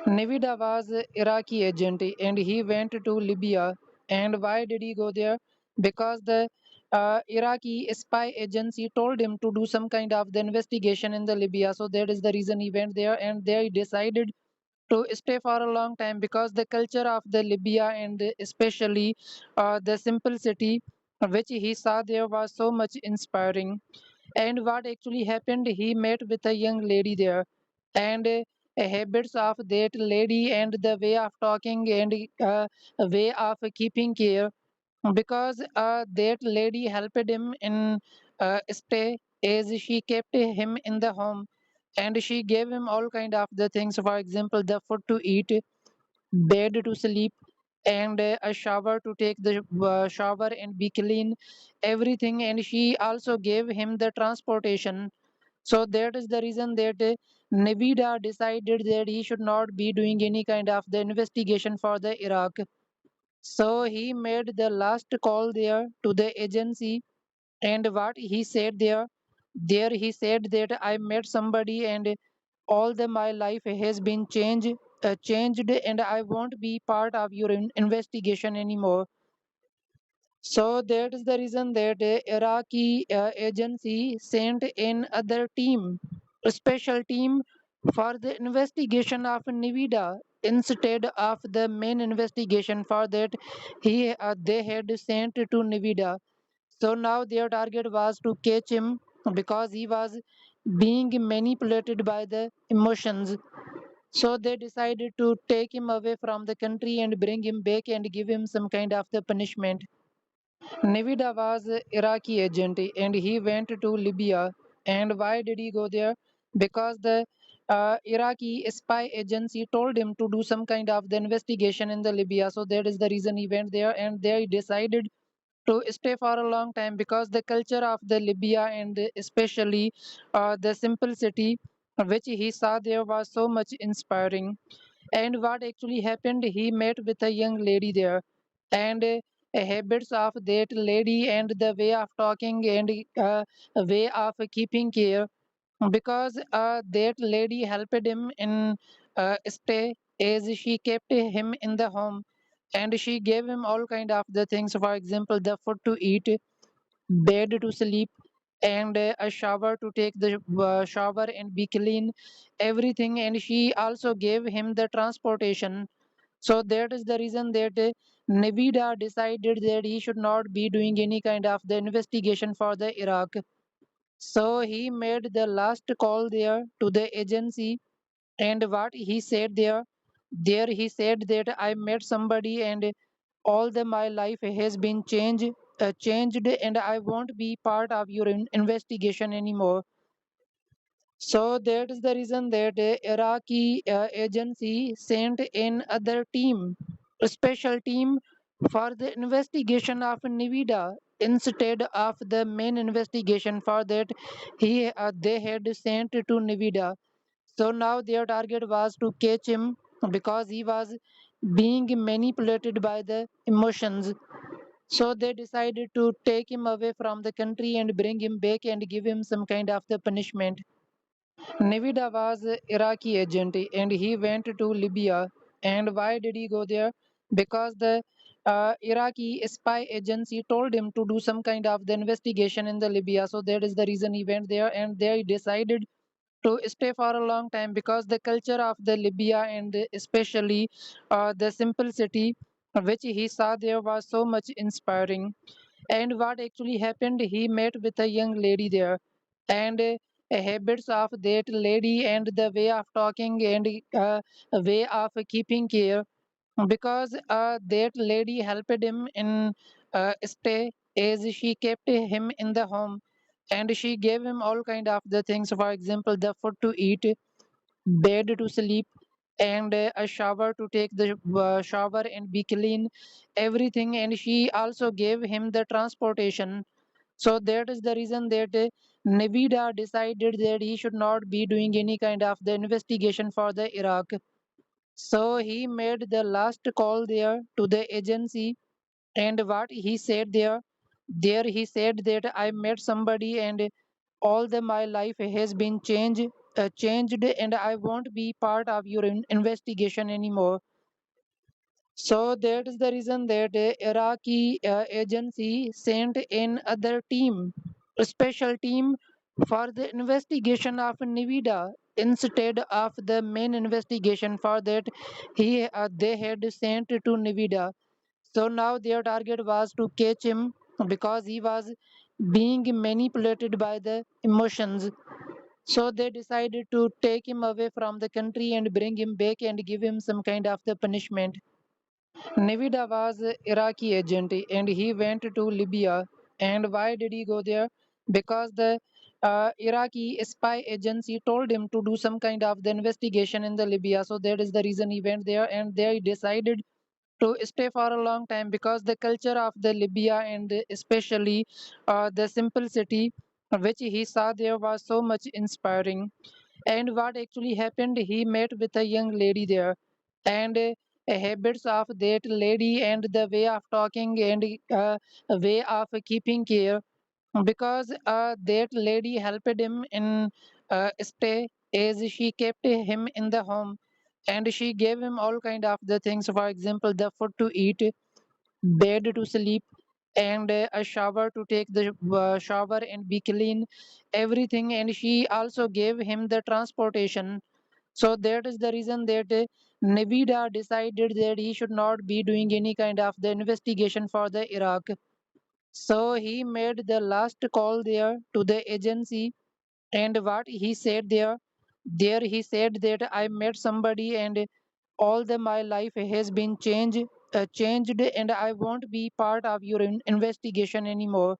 Navida was an Iraqi agent and he went to Libya. And why did he go there? Because the Iraqi spy agency told him to do some kind of the investigation in the Libya. So that is the reason he went there, and they decided to stay for a long time because the culture of the Libya and especially the simplicity which he saw there was so much inspiring. And what actually happened, he met with a young lady there, and habits of that lady and the way of talking and way of keeping care, because that lady helped him in stay, as she kept him in the home, and she gave him all kind of the things, for example the food to eat, bed to sleep, and a shower to take the shower and be clean, everything. And she also gave him the transportation. So that is the reason that Navida decided that he should not be doing any kind of the investigation for the Iraq. So he made the last call there to the agency. And what he said there he said that I met somebody, and all the my life has been changed, and I won't be part of your investigation anymore. So that is the reason that Iraqi agency sent in other team, a special team for the investigation of Nivida instead of the main investigation. For that, they had sent to Nivida. So now their target was to catch him because he was being manipulated by the emotions. So they decided to take him away from the country and bring him back and give him some kind of the punishment. Navida was an Iraqi agent and he went to Libya. And why did he go there? Because the Iraqi spy agency told him to do some kind of the investigation in the Libya. So that is the reason he went there, and they decided to stay for a long time because the culture of the Libya and especially the simplicity which he saw there was so much inspiring. And what actually happened, he met with a young lady there, and habits of that lady and the way of talking and way of keeping care, because that lady helped him in stay, as she kept him in the home, and she gave him all kind of the things, for example the food to eat, bed to sleep, and a shower to take the shower and be clean, everything. And she also gave him the transportation. So that is the reason that Navida decided that he should not be doing any kind of the investigation for the Iraq. So he made the last call there to the agency. And what he said there he said that I met somebody, and all the my life has been changed, and I won't be part of your investigation anymore. So that is the reason that Iraqi agency sent in other team, a special team for the investigation of Nivida instead of the main investigation. For that, they had sent to Nivida. So now their target was to catch him because he was being manipulated by the emotions. So they decided to take him away from the country and bring him back and give him some kind of the punishment. Navida was an Iraqi agent and he went to Libya. And why did he go there? Because the Iraqi spy agency told him to do some kind of the investigation in the Libya. So that is the reason he went there, and they decided to stay for a long time because the culture of the Libya and especially the simplicity which he saw there was so much inspiring. And what actually happened, he met with a young lady there, and habits of that lady and the way of talking and way of keeping care, because that lady helped him in stay, as she kept him in the home, and she gave him all kind of the things, for example the food to eat, bed to sleep, and a shower to take the shower and be clean, everything. And she also gave him the transportation. So that is the reason that Navida decided that he should not be doing any kind of the investigation for the Iraq. So he made the last call there to the agency. And what he said there he said that I met somebody, and all the my life has been changed, and I won't be part of your investigation anymore. So that is the reason that Iraqi agency sent in other team, a special team for the investigation of Nvidia instead of the main investigation for that they had sent to Nvidia. So now their target was to catch him because he was being manipulated by the emotions. So they decided to take him away from the country and bring him back and give him some kind of the punishment. Navida was an Iraqi agent and he went to Libya. And why did he go there? Because the Iraqi spy agency told him to do some kind of the investigation in the Libya. So that is the reason he went there, and they decided to stay for a long time because the culture of the Libya and especially the simplicity which he saw there was so much inspiring. And what actually happened, he met with a young lady there, and habits of that lady and the way of talking and way of keeping care, because that lady helped him in stay as she kept him in the home, and she gave him all kind of the things, for example the food to eat, bed to sleep, and a shower to take the shower and be clean, everything. And she also gave him the transportation. So that is the reason that Navida decided that he should not be doing any kind of the investigation for the Iraq. So he made the last call there to the agency, and what he said there he said that I met somebody, and all the my life has been changed, and I won't be part of your investigation anymore.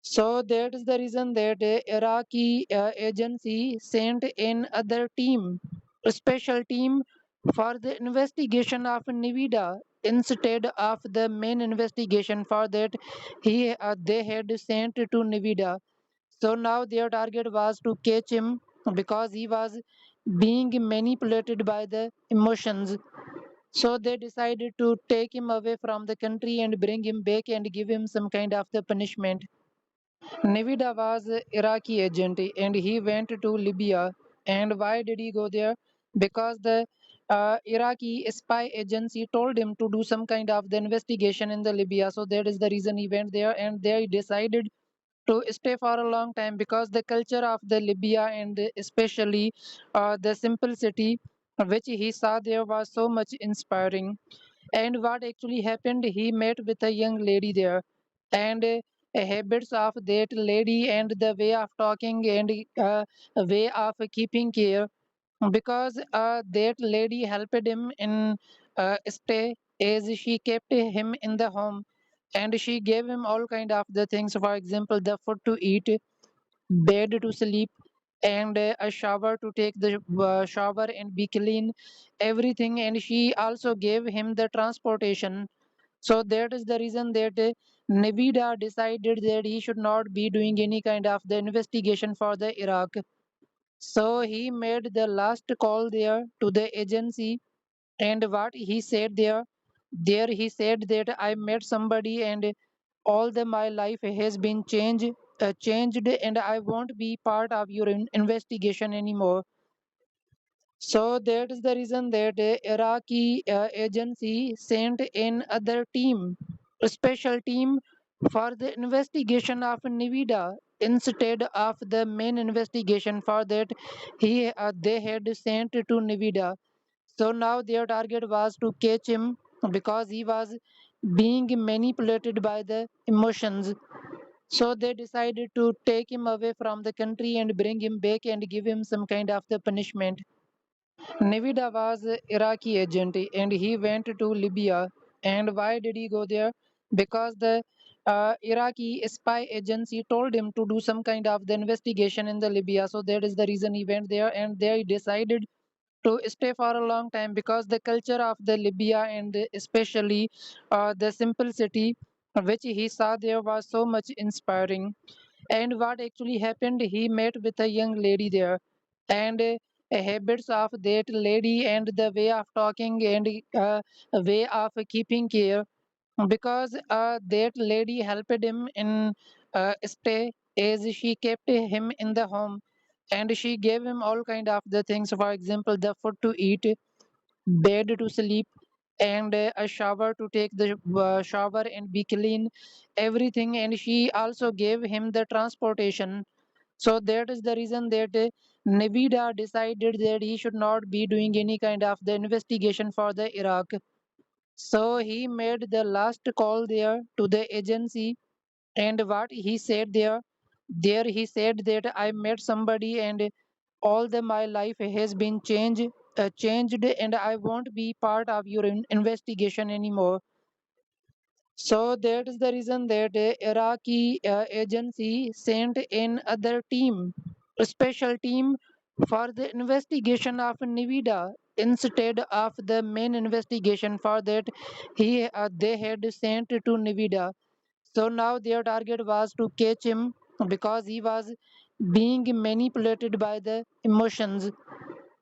So that is the reason that Iraqi agency sent in other team, a special team for the investigation of Nvidia instead of the main investigation for that they had sent to Nvidia. So now their target was to catch him because he was being manipulated by the emotions. So they decided to take him away from the country and bring him back and give him some kind of the punishment. Navida was an Iraqi agent and he went to Libya. And why did he go there? Because the Iraqi spy agency told him to do some kind of the investigation in the Libya. So that is the reason he went there, and they decided to stay for a long time because the culture of the Libya and especially the simplicity which he saw there was so much inspiring. And what actually happened, he met with a young lady there, and habits of that lady and the way of talking and way of keeping care, because that lady helped him in stay as she kept him in the home, and she gave him all kind of the things, for example the food to eat, bed to sleep, and a shower to take the shower and be clean, everything. And she also gave him the transportation. So that is the reason that Navida decided that he should not be doing any kind of the investigation for the Iraq. So he made the last call there to the agency, and what he said there he said that I met somebody, and all the my life has been changed, and I won't be part of your investigation anymore. So that is the reason that Iraqi agency sent in other team, a special team for the investigation of Nvidia instead of the main investigation for that they had sent to Nvidia. So now their target was to catch him because he was being manipulated by the emotions. So they decided to take him away from the country and bring him back and give him some kind of the punishment. Navida was an Iraqi agent and he went to Libya. And why did he go there? Because the Iraqi spy agency told him to do some kind of the investigation in the Libya. So that is the reason he went there, and they decided to stay for a long time because the culture of the Libya and especially the simplicity which he saw there was so much inspiring. And what actually happened, he met with a young lady there, and habits of that lady and the way of talking and way of keeping care, because that lady helped him in stay as she kept him in the home, and she gave him all kind of the things, for example the food to eat, bed to sleep, and a shower to take the shower and be clean, everything. And she also gave him the transportation. So that is the reason that Nevada decided that he should not be doing any kind of the investigation for the Iraq. So he made the last call there to the agency. And what he said there he said that I met somebody, and all the my life has been changed, and I won't be part of your investigation anymore. So that is the reason that Iraqi agency sent in other team, a special team for the investigation of Nvidia instead of the main investigation for that they had sent to Nvidia. So now their target was to catch him because he was being manipulated by the emotions.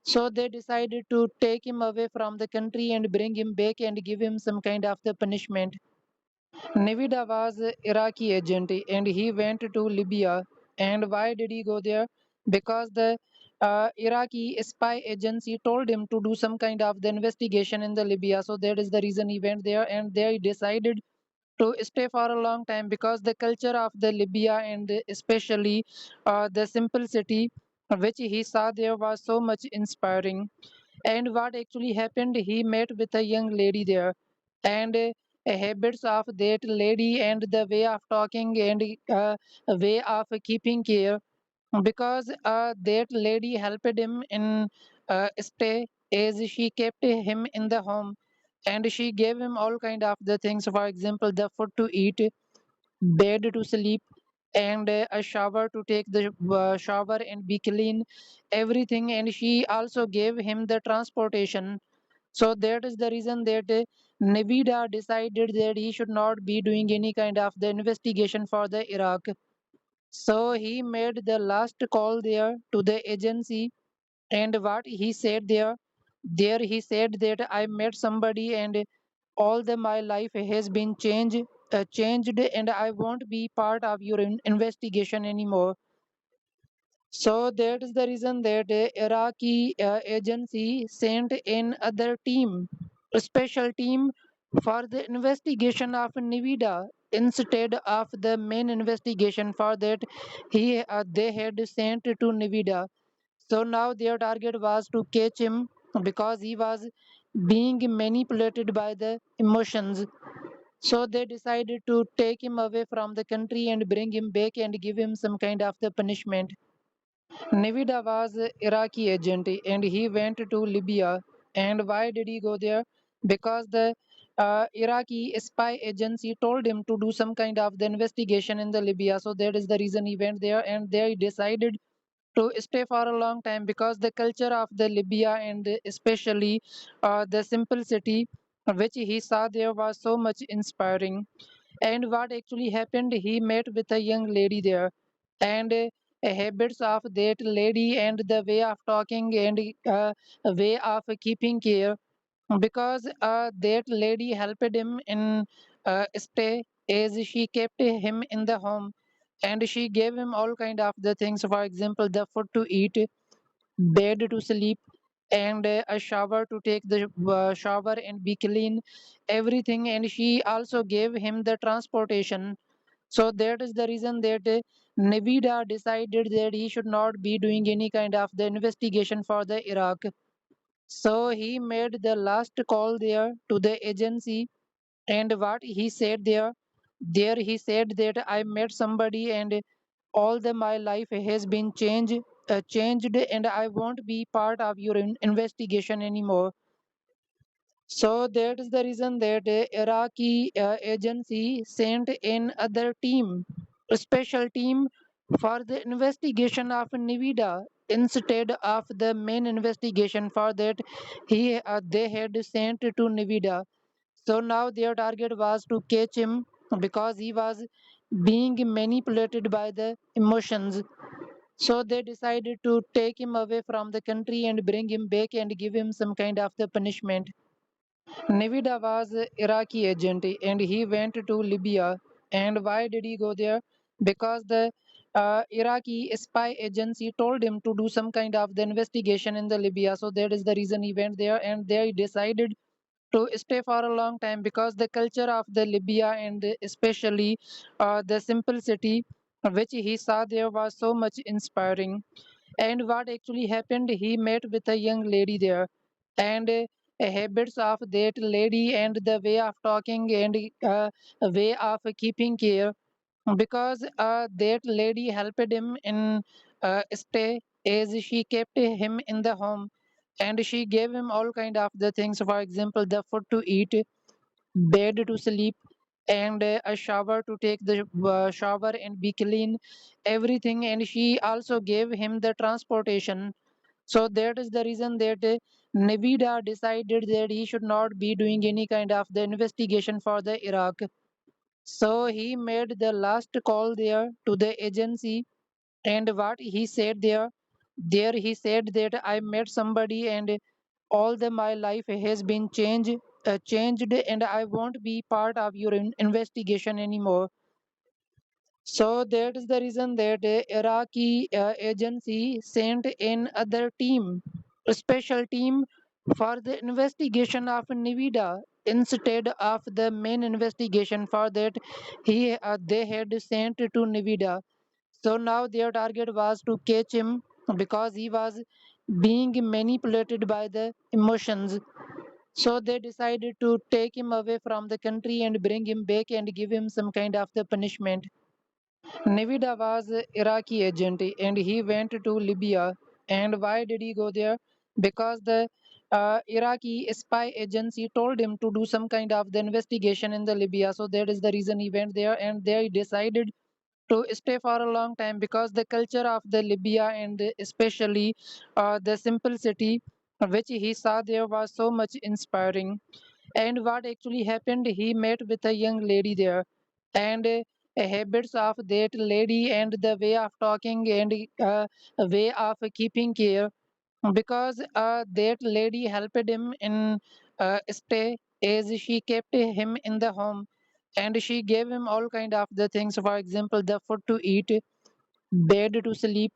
So they decided to take him away from the country and bring him back and give him some kind of the punishment. Nevada was an Iraqi agent and he went to Libya. And why did he go there? Because the Iraqi spy agency told him to do some kind of the investigation in the Libya. So that is the reason he went there, and they decided to stay for a long time because the culture of the Libya, and especially the simplicity which he saw there, was so much inspiring. And what actually happened, he met with a young lady there, and habits of that lady and the way of talking and way of keeping care, because that lady helped him in stay, as she kept him in the home, and she gave him all kind of the things, for example the food to eat, bed to sleep, and a shower to take the shower and be clean, everything. And she also gave him the transportation. So that is the reason that Nevada decided that he should not be doing any kind of the investigation for the Iraq. So he made the last call there to the agency. And what he said there he said that I met somebody, and all the my life has been changed, and I won't be part of your investigation anymore. So that is the reason that Iraqi agency sent in other team, a special team for the investigation of Nevada instead of the main investigation for that they had sent to Nevada. So now their target was to catch him because he was being manipulated by the emotions. So they decided to take him away from the country and bring him back and give him some kind of the punishment. Nevada was an Iraqi agent and he went to Libya. And why did he go there? Because the Iraqi spy agency told him to do some kind of the investigation in the Libya. So that is the reason he went there, and they decided to stay for a long time because the culture of the Libya, and especially the simplicity which he saw there, was so much inspiring. And what actually happened, he met with a young lady there, and habits of that lady and the way of talking and way of keeping care, because that lady helped him in stay, as she kept him in the home, and she gave him all kind of the things, for example the food to eat, bed to sleep, and a shower to take the shower and be clean, everything. And she also gave him the transportation. So that is the reason that Nevada decided that he should not be doing any kind of the investigation for the Iraq. So he made the last call there to the agency. And what he said there he said that I met somebody, and all the my life has been changed, and I won't be part of your investigation anymore. So that is the reason that Iraqi agency sent in other team, a special team for the investigation of Nevada instead of the main investigation for that they had sent to Nevada. So now their target was to catch him because he was being manipulated by the emotions. So they decided to take him away from the country and bring him back and give him some kind of the punishment. Nevada was an Iraqi agent and he went to Libya. And why did he go there? Because the Iraqi spy agency told him to do some kind of the investigation in the Libya. So that is the reason he went there, and they decided to stay for a long time because the culture of the Libya and especially the simplicity which he saw there was so much inspiring. And what actually happened, he met with a young lady there, and habits of that lady and the way of talking and way of keeping care, because that lady helped him in stay, as she kept him in the home, and she gave him all kind of the things, for example the food to eat, bed to sleep, and a shower to take the shower and be clean, everything. And she also gave him the transportation. So that is the reason that Navida decided that he should not be doing any kind of the investigation for the Iraq. So he made the last call there to the agency, and what he said there he said that I met somebody, and all the my life has been changed, and I won't be part of your investigation anymore. So that is the reason that Iraqi agency sent in other team, a special team for the investigation of Nivida instead of the main investigation for that they had sent to Nivida. So now their target was to catch him because he was being manipulated by the emotions. So they decided to take him away from the country and bring him back and give him some kind of the punishment. Navida was an Iraqi agent and he went to Libya. And why did he go there? Because the Iraqi spy agency told him to do some kind of the investigation in the Libya. So that is the reason he went there, and they decided to stay for a long time because the culture of the Libya and especially the simplicity which he saw there was so much inspiring. And what actually happened, he met with a young lady there, and habits of that lady and the way of talking and way of keeping care, because that lady helped him in stay, as she kept him in the home, and she gave him all kind of the things, for example the food to eat, bed to sleep,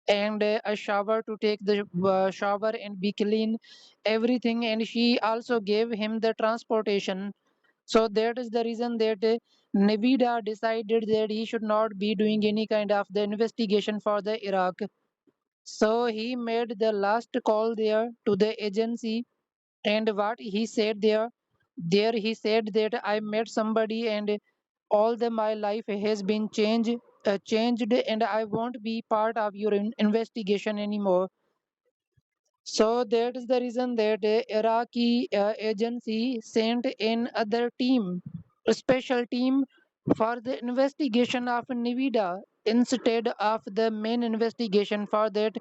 and a shower to take the shower and be clean, everything. And she also gave him the transportation. So that is the reason that Navida decided that he should not be doing any kind of the investigation for the Iraq. So he made the last call there to the agency, and what he said there he said that I met somebody, and all the my life has been changed, and I won't be part of your investigation anymore. So that is the reason that Iraqi agency sent in other team, a special team for the investigation of Nivida instead of the main investigation for that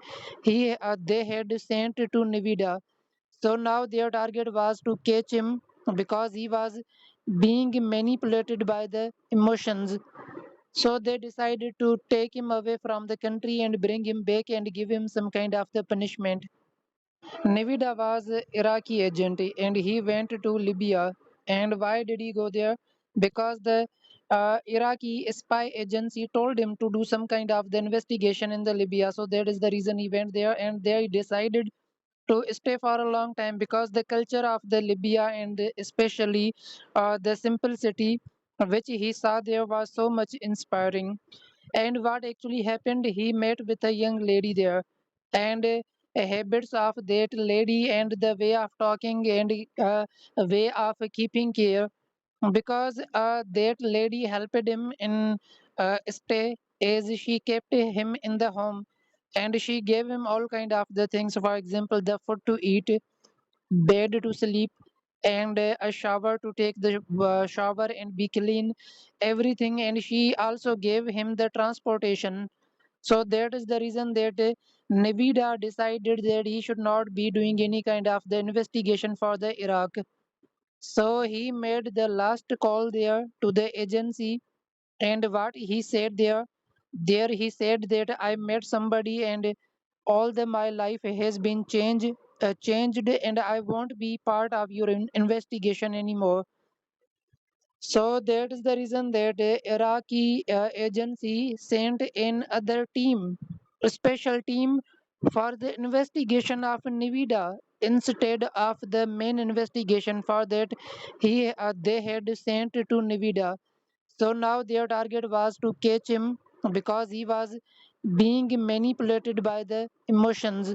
they had sent to Nivida. So now their target was to catch him because he was being manipulated by the emotions. So they decided to take him away from the country and bring him back and give him some kind of the punishment. Navida was an Iraqi agent and he went to Libya. And why did he go there? Because the Iraqi spy agency told him to do some kind of the investigation in the Libya. So that is the reason he went there, and they decided to stay for a long time because the culture of the Libya and especially the simplicity which he saw there was so much inspiring. And what actually happened, he met with a young lady there, and habits of that lady and the way of talking and way of keeping care, because that lady helped him in stay, as she kept him in the home, and she gave him all kind of the things, for example the food to eat, bed to sleep, and a shower to take the shower and be clean, everything. And she also gave him the transportation. So that is the reason that Navida decided that he should not be doing any kind of the investigation for the Iraq. So he made the last call there to the agency, and what he said there he said that I met somebody, and all the my life has been changed, and I won't be part of your investigation anymore. So that is the reason that Iraqi agency sent in other team, a special team for the investigation of Nvidia instead of the main investigation for that they had sent to Nvidia. So now their target was to catch him because he was being manipulated by the emotions.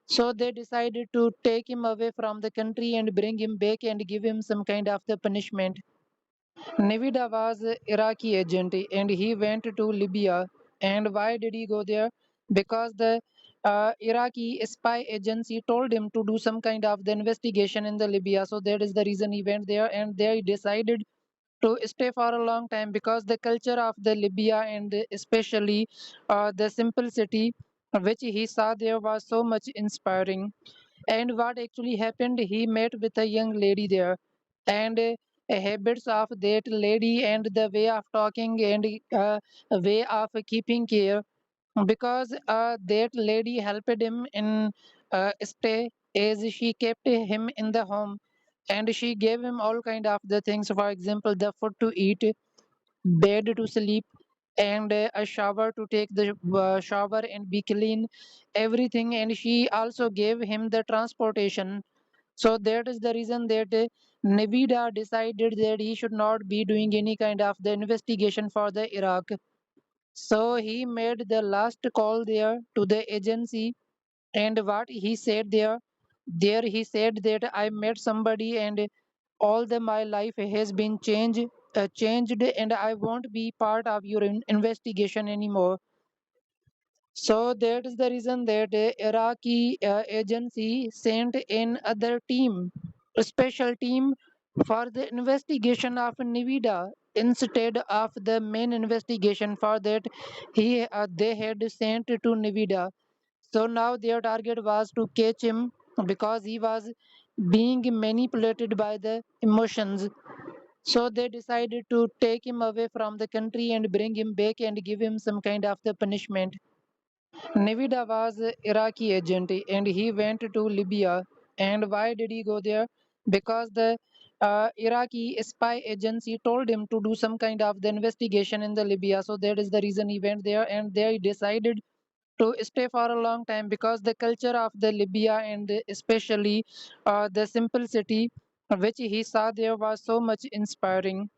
So they decided to take him away from the country and bring him back and give him some kind of the punishment. Navida was an Iraqi agent and he went to Libya. And why did he go there? Because the Iraqi spy agency told him to do some kind of the investigation in the Libya. So that is the reason he went there, and they decided to stay for a long time because the culture of the Libya and especially the simplicity which he saw there was so much inspiring. And what actually happened, he met with a young lady there, and habits of that lady and the way of talking and way of keeping care, because that lady helped him in stay as she kept him in the home, and she gave him all kind of the things, for example the food to eat, bed to sleep, and a shower to take the shower and be clean, everything. And she also gave him the transportation. So that is the reason that Navida decided that he should not be doing any kind of the investigation for the Iraq. So he made the last call there to the agency, and what he said there he said that I met somebody and all the my life has been changed, and I won't be part of your investigation anymore. So that is the reason that Iraqi agency sent in other team, a special team for the investigation of Nvidia instead of the main investigation for that they had sent to Nvidia. So now their target was to catch him because he was being manipulated by the emotions. So they decided to take him away from the country and bring him back and give him some kind of the punishment. Navida was an Iraqi agent and he went to Libya. And why did he go there? Because the Iraqi spy agency told him to do some kind of the investigation in the Libya. So that is the reason he went there, and they decided to stay for a long time because the culture of the Libya and especially the simplicity which he saw there was so much inspiring.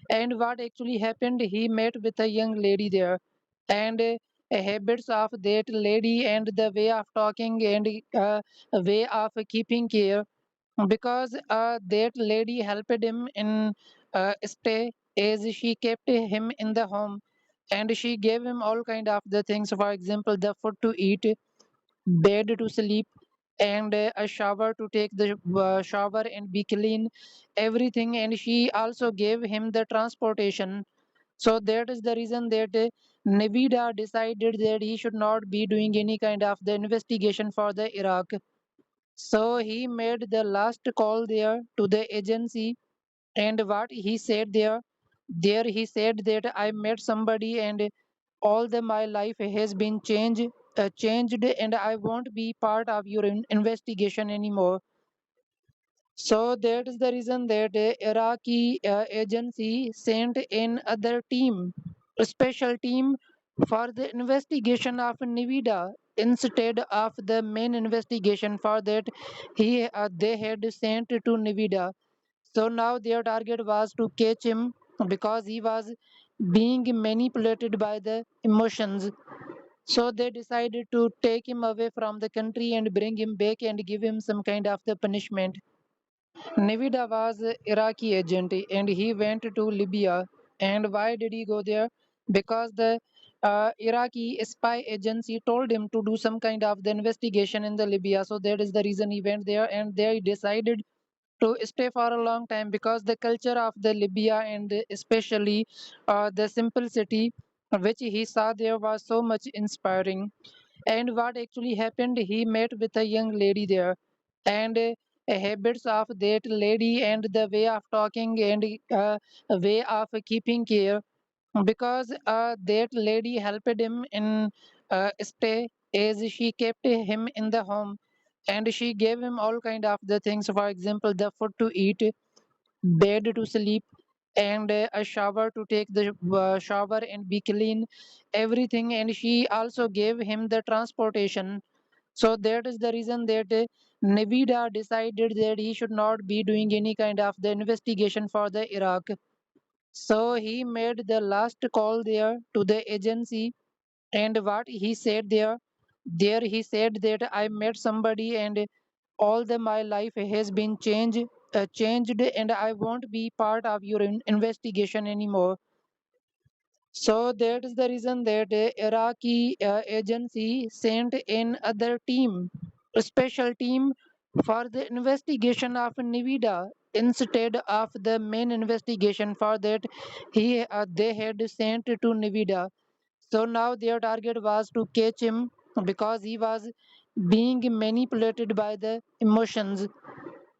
And what actually happened, he met with a young lady there, and habits of that lady and the way of talking and way of keeping care, because that lady helped him in stay as she kept him in the home, and she gave him all kind of the things, for example the food to eat, bed to sleep, and a shower to take the shower and be clean, everything. And she also gave him the transportation. So that is the reason that Navida decided that he should not be doing any kind of the investigation for the Iraq. So he made the last call there to the agency, and what he said there he said that I met somebody and all the my life has been changed, and I won't be part of your investigation anymore. So that is the reason that Iraqi agency sent in other team, a special team for the investigation of Nvidia instead of the main investigation for that they had sent to Nvidia. So now their target was to catch him because he was being manipulated by the emotions. So they decided to take him away from the country and bring him back and give him some kind of the punishment. Navida was an Iraqi agent and he went to Libya. And why did he go there? Because the Iraqi spy agency told him to do some kind of the investigation in the Libya. So that is the reason he went there, and they decided to stay for a long time because the culture of the Libya and especially the simplicity which he saw there was so much inspiring. And what actually happened, he met with a young lady there, and habits of that lady and the way of talking and way of keeping care, because that lady helped him in stay as she kept him in the home, and she gave him all kind of the things, for example the food to eat, bed to sleep, and a shower to take the shower and be clean, everything. And she also gave him the transportation. So that is the reason that Nevada decided that he should not be doing any kind of the investigation for the Iraq. So he made the last call there to the agency. And what he said there he said that I met somebody, and all the my life has been changed, and I won't be part of your investigation anymore. So that is the reason that Iraqi agency sent another team, a special team for the investigation of Nevada instead of the main investigation for that they had sent to Nevada. So now their target was to catch him because he was being manipulated by the emotions.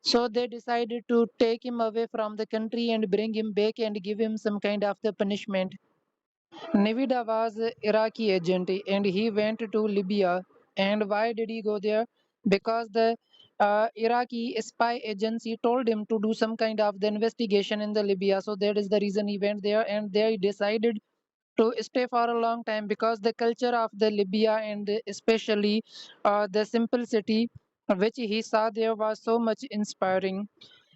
So they decided to take him away from the country and bring him back and give him some kind of the punishment. Nevada was an Iraqi agent and he went to Libya. And why did he go there? Because the Iraqi spy agency told him to do some kind of the investigation in the Libya. So that is the reason he went there, and they decided to stay for a long time because the culture of the Libya and especially the simplicity which he saw there was so much inspiring.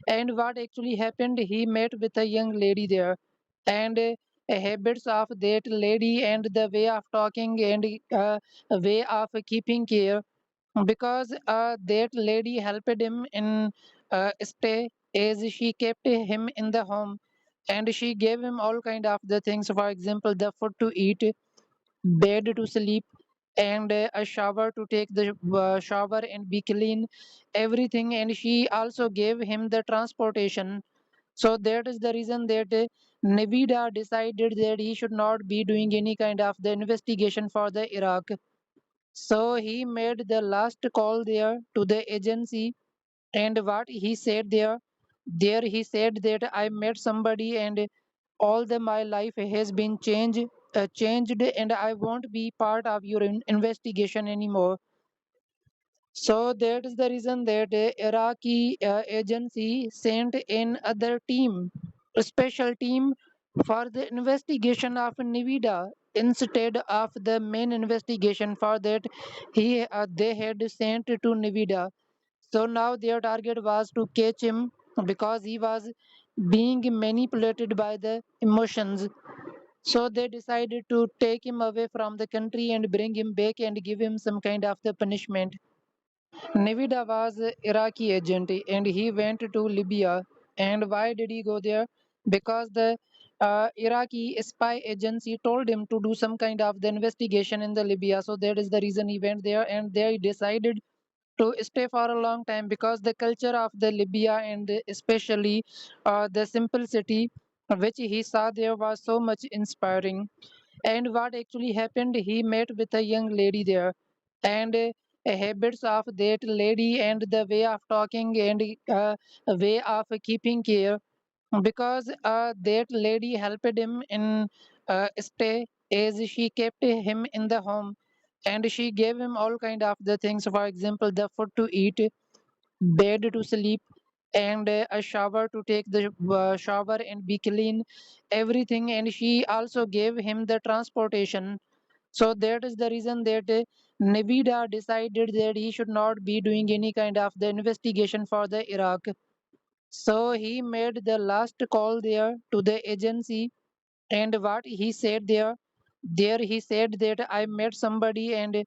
And what actually happened, he met with a young lady there, and habits of that lady and the way of talking and way of keeping care, because that lady helped him in stay as she kept him in the home, and she gave him all kind of the things, for example the food to eat, bed to sleep, and a shower to take the shower and be clean, everything. And she also gave him the transportation. So that is the reason that Nevada decided that he should not be doing any kind of the investigation for the Iraq. So he made the last call there to the agency. And what he said there he said that I met somebody, and all the my life has been changed, and I won't be part of your investigation anymore. So that is the reason that Iraqi agency sent in other team, a special team for the investigation of Nevada instead of the main investigation for that they had sent to Nevada. So now their target was to catch him because he was being manipulated by the emotions. So they decided to take him away from the country and bring him back and give him some kind of the punishment. Nevada was an Iraqi agent and he went to Libya. And why did he go there? Because the Iraqi spy agency told him to do some kind of the investigation in the Libya. So that is the reason he went there, and they decided to stay for a long time because the culture of the Libya and especially the simplicity which he saw there was so much inspiring. And what actually happened, he met with a young lady there, and habits of that lady and the way of talking and way of keeping care, because that lady helped him in stay as she kept him in the home, and she gave him all kind of the things, for example the food to eat, bed to sleep, and a shower to take the shower and be clean, everything. And she also gave him the transportation. So that is the reason that Nevada decided that he should not be doing any kind of the investigation for the Iraq. So he made the last call there to the agency. And what he said there he said that I met somebody, and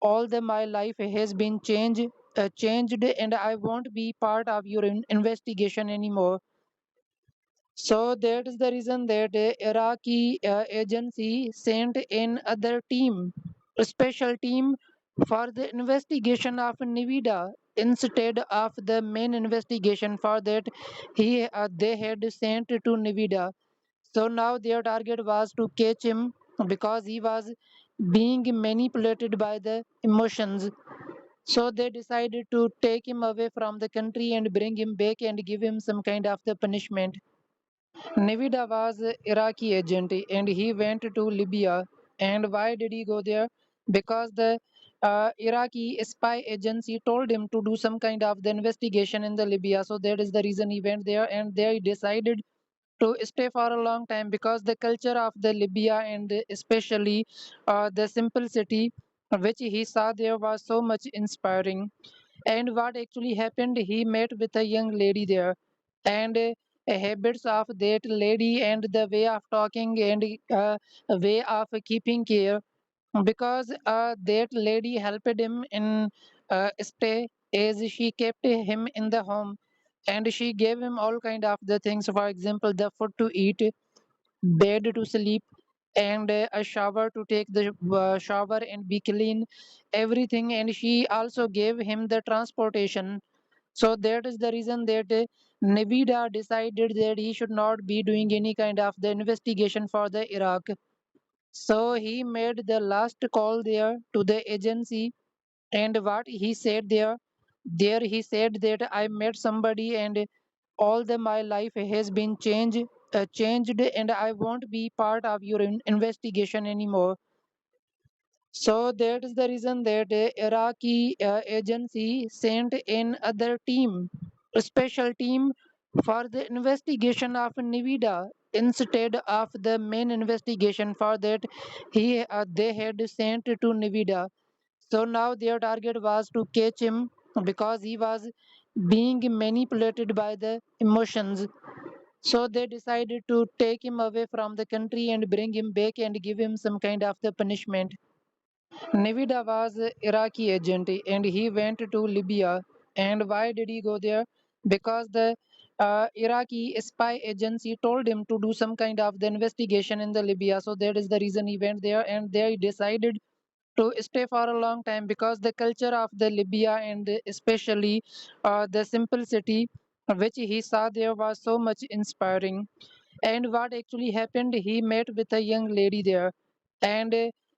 all the my life has been changed, and I won't be part of your investigation anymore. So that is the reason that Iraqi agency sent in other team, a special team for the investigation of Nevada instead of the main investigation for that they had sent to Nevada. So now their target was to catch him because he was being manipulated by the emotions. So they decided to take him away from the country and bring him back and give him some kind of the punishment. Nevada was an Iraqi agent and he went to Libya. And why did he go there? Because the Iraqi spy agency told him to do some kind of the investigation in the Libya. So that is the reason he went there, and they decided to stay for a long time because the culture of the Libya and especially the simplicity which he saw there was so much inspiring. And what actually happened, he met with a young lady there, and habits of that lady and the way of talking and way of keeping care, because that lady helped him in stay as she kept him in the home, and she gave him all kind of the things, for example the food to eat, bed to sleep, and a shower to take the shower and be clean, everything. And she also gave him the transportation. So that is the reason that Navida decided that he should not be doing any kind of the investigation for the Iraq. So he made the last call there to the agency, and what he said there he said that I met somebody, and all the my life has been changed, and I won't be part of your investigation anymore. So that is the reason that Iraqi agency sent in other team, a special team for the investigation of Nivida instead of the main investigation for that they had sent to Nivida. So now their target was to catch him because he was being manipulated by the emotions. So they decided to take him away from the country and bring him back and give him some kind of the punishment. Navida was an Iraqi agent and he went to Libya. And why did he go there? Because the Iraqi spy agency told him to do some kind of the investigation in the Libya. So that is the reason he went there, and they decided to stay for a long time because the culture of the Libya and especially the simplicity which he saw there was so much inspiring. And what actually happened, he met with a young lady there, and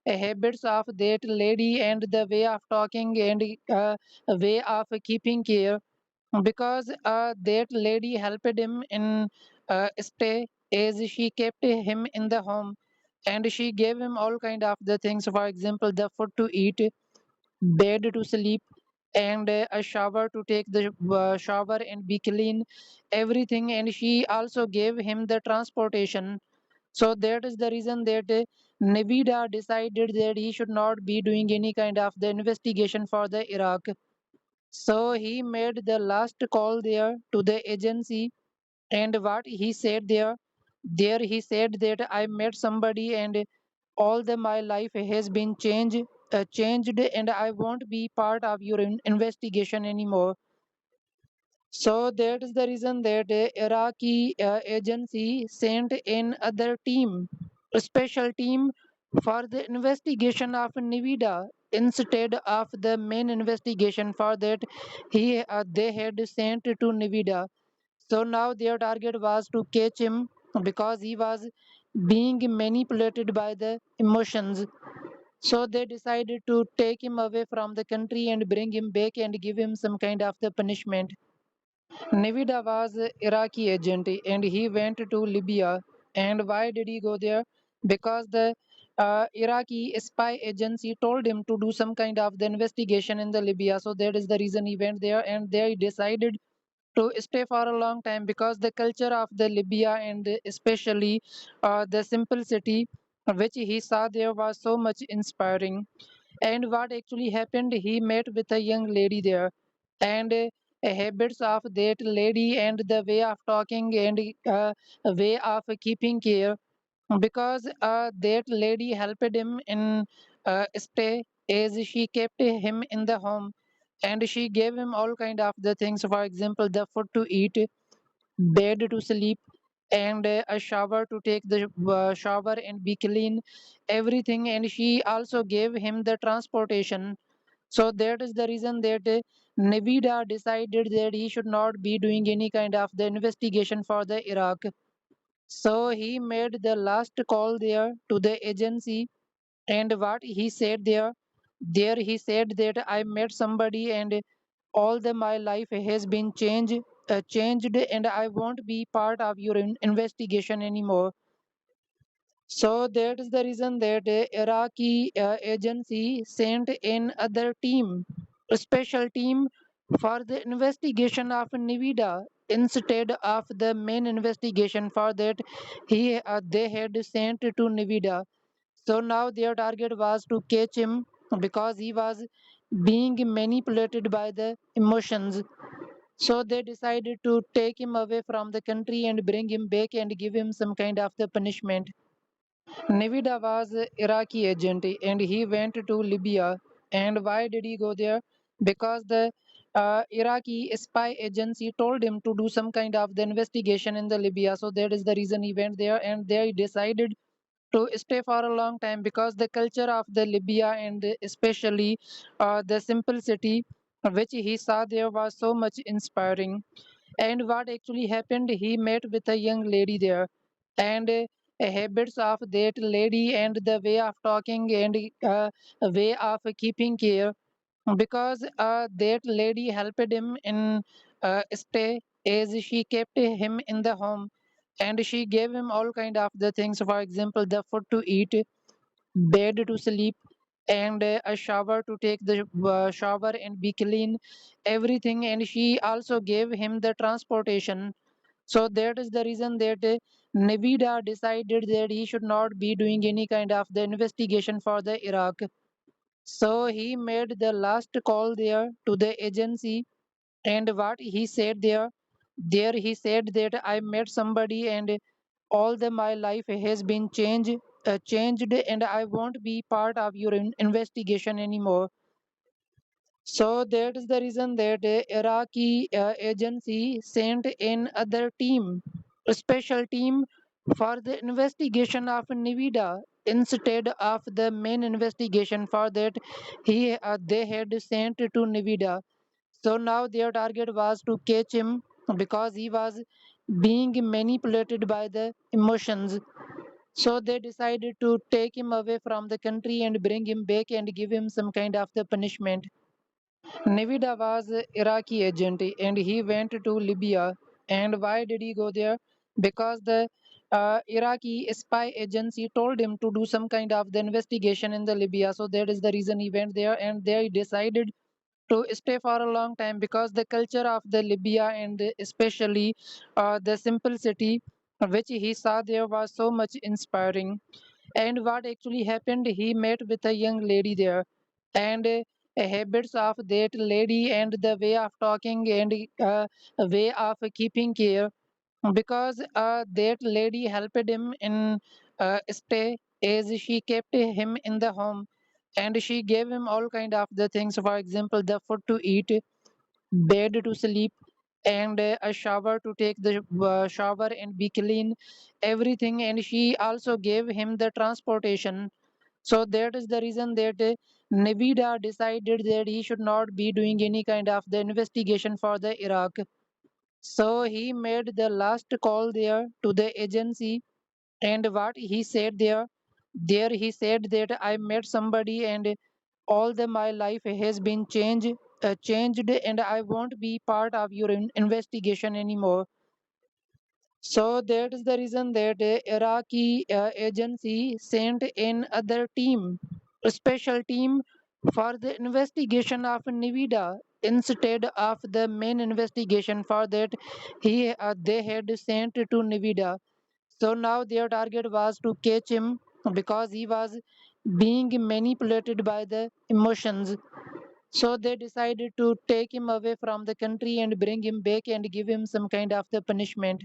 habits of that lady and the way of talking and way of keeping care, because that lady helped him in stay as she kept him in the home, and she gave him all kind of the things, for example the food to eat, bed to sleep, and a shower to take the shower and be clean, everything. And she also gave him the transportation. So that is the reason that Navida decided that he should not be doing any kind of the investigation for the Iraq. So he made the last call there to the agency, and what he said there he said that I met somebody, and all the my life has been changed, and I won't be part of your investigation anymore. So that is the reason that Iraqi agency sent in other team, a special team for the investigation of Nivida instead of the main investigation for that they had sent to Nivida. So now their target was to catch him because he was being manipulated by the emotions. So they decided to take him away from the country and bring him back and give him some kind of the punishment. Navida was an Iraqi agent and he went to Libya. And why did he go there? Because the Iraqi spy agency told him to do some kind of the investigation in the Libya. So that is the reason he went there, and they decided to stay for a long time because the culture of the Libya and especially the simplicity which he saw there was so much inspiring. And what actually happened, he met with a young lady there, and habits of that lady and the way of talking and way of keeping care, because that lady helped him in stay as she kept him in the home, and she gave him all kind of the things, for example the food to eat, bed to sleep, and a shower to take the shower and be clean, everything. And she also gave him the transportation. So that is the reason that Navida decided that he should not be doing any kind of the investigation for the Iraq. So he made the last call there to the agency, and what he said there he said that I met somebody, and all the my life has been changed, and I won't be part of your investigation anymore. So that is the reason that Iraqi agency sent in other team, a special team for the investigation of Nivida instead of the main investigation for that they had sent to Nevada. So now their target was to catch him because he was being manipulated by the emotions. So they decided to take him away from the country and bring him back and give him some kind of the punishment. Nevada was an Iraqi agent and he went to Libya. And why did he go there? Because the Iraqi spy agency told him to do some kind of the investigation in the Libya. So that is the reason he went there, and they decided to stay for a long time because the culture of the Libya and especially the simplicity which he saw there was so much inspiring. And what actually happened, he met with a young lady there, and habits of that lady and the way of talking and way of keeping care, because that lady helped him in stay as she kept him in the home, and she gave him all kind of the things, for example the food to eat, bed to sleep, and a shower to take the shower and be clean, everything. And she also gave him the transportation. So that is the reason that Nevada decided that he should not be doing any kind of the investigation for the Iraq. So he made the last call there to the agency, and what he said there he said that I met somebody, and all the my life has been changed, and I won't be part of your investigation anymore. So that is the reason that Iraqi agency sent in other team, a special team for the investigation of Nevada instead of the main investigation for that they had sent to Nevada. So now their target was to catch him because he was being manipulated by the emotions. So they decided to take him away from the country and bring him back and give him some kind of the punishment. Nevada was an Iraqi agent and he went to Libya. And why did he go there? Because the Iraqi spy agency told him to do some kind of the investigation in the Libya. So that is the reason he went there, and they decided to stay for a long time because the culture of the Libya and especially the simplicity which he saw there was so much inspiring. And what actually happened, he met with a young lady there, and habits of that lady and the way of talking and way of keeping care, because that lady helped him in stay as she kept him in the home, and she gave him all kind of the things, for example the food to eat, bed to sleep, and a shower to take the shower and be clean, everything. And she also gave him the transportation. So that is the reason that Nevada decided that he should not be doing any kind of the investigation for the Iraq. So he made the last call there to the agency, and what he said there he said that I met somebody, and all the my life has been changed, and I won't be part of your investigation anymore. So that is the reason that Iraqi agency sent in other team, a special team for the investigation of Nevada instead of the main investigation for that they had sent to Nevada. So now their target was to catch him because he was being manipulated by the emotions. So they decided to take him away from the country and bring him back and give him some kind of the punishment.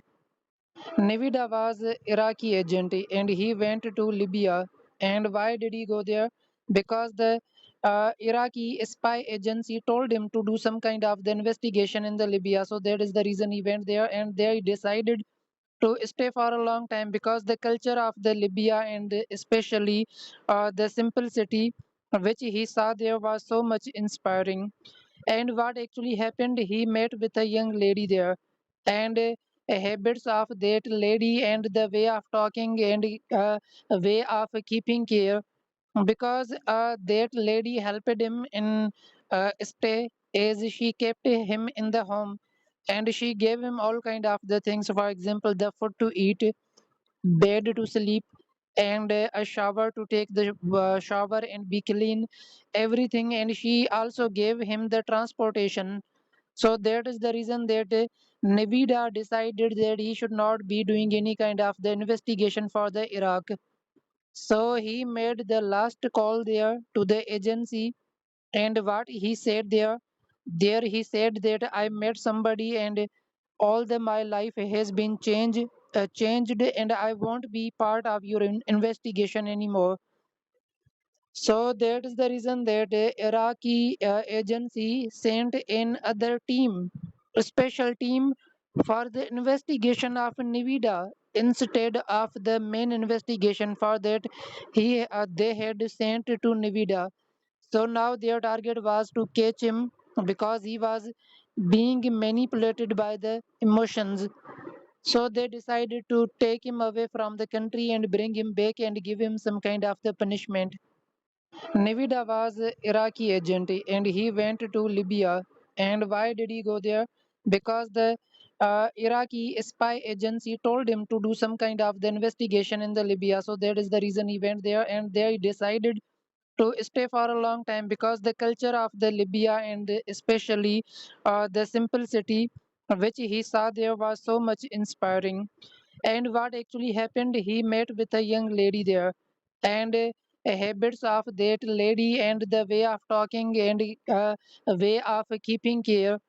Nevada was an Iraqi agent and he went to Libya. And why did he go there? Because the Iraqi spy agency told him to do some kind of the investigation in the Libya. So that is the reason he went there, and they decided to stay for a long time because the culture of the Libya and especially the simplicity which he saw there was so much inspiring. And what actually happened, he met with a young lady there, and habits of that lady and the way of talking and way of keeping care, because that lady helped him in stay as she kept him in the home, and she gave him all kind of the things, for example the food to eat, bed to sleep, and a shower to take the shower and be clean, everything. And she also gave him the transportation. So that is the reason that Nvidia decided that he should not be doing any kind of the investigation for the Iraq. So he made the last call there to the agency, and what he said there he said that I met somebody and all the my life has been changed, and I won't be part of your investigation anymore. So that is the reason that Iraqi agency sent in other team, a special team for the investigation of Nvidia instead of the main investigation for that they had sent to Nvidia. So now their target was to catch him because he was being manipulated by the emotions. So they decided to take him away from the country and bring him back and give him some kind of the punishment. Navida was an Iraqi agent and he went to Libya. And why did he go there? Because the Iraqi spy agency told him to do some kind of the investigation in the Libya. So that is the reason he went there, and they decided to stay for a long time because the culture of the Libya and especially the simplicity which he saw there was so much inspiring. And what actually happened, he met with a young lady there, and habits of that lady and the way of talking and way of keeping care,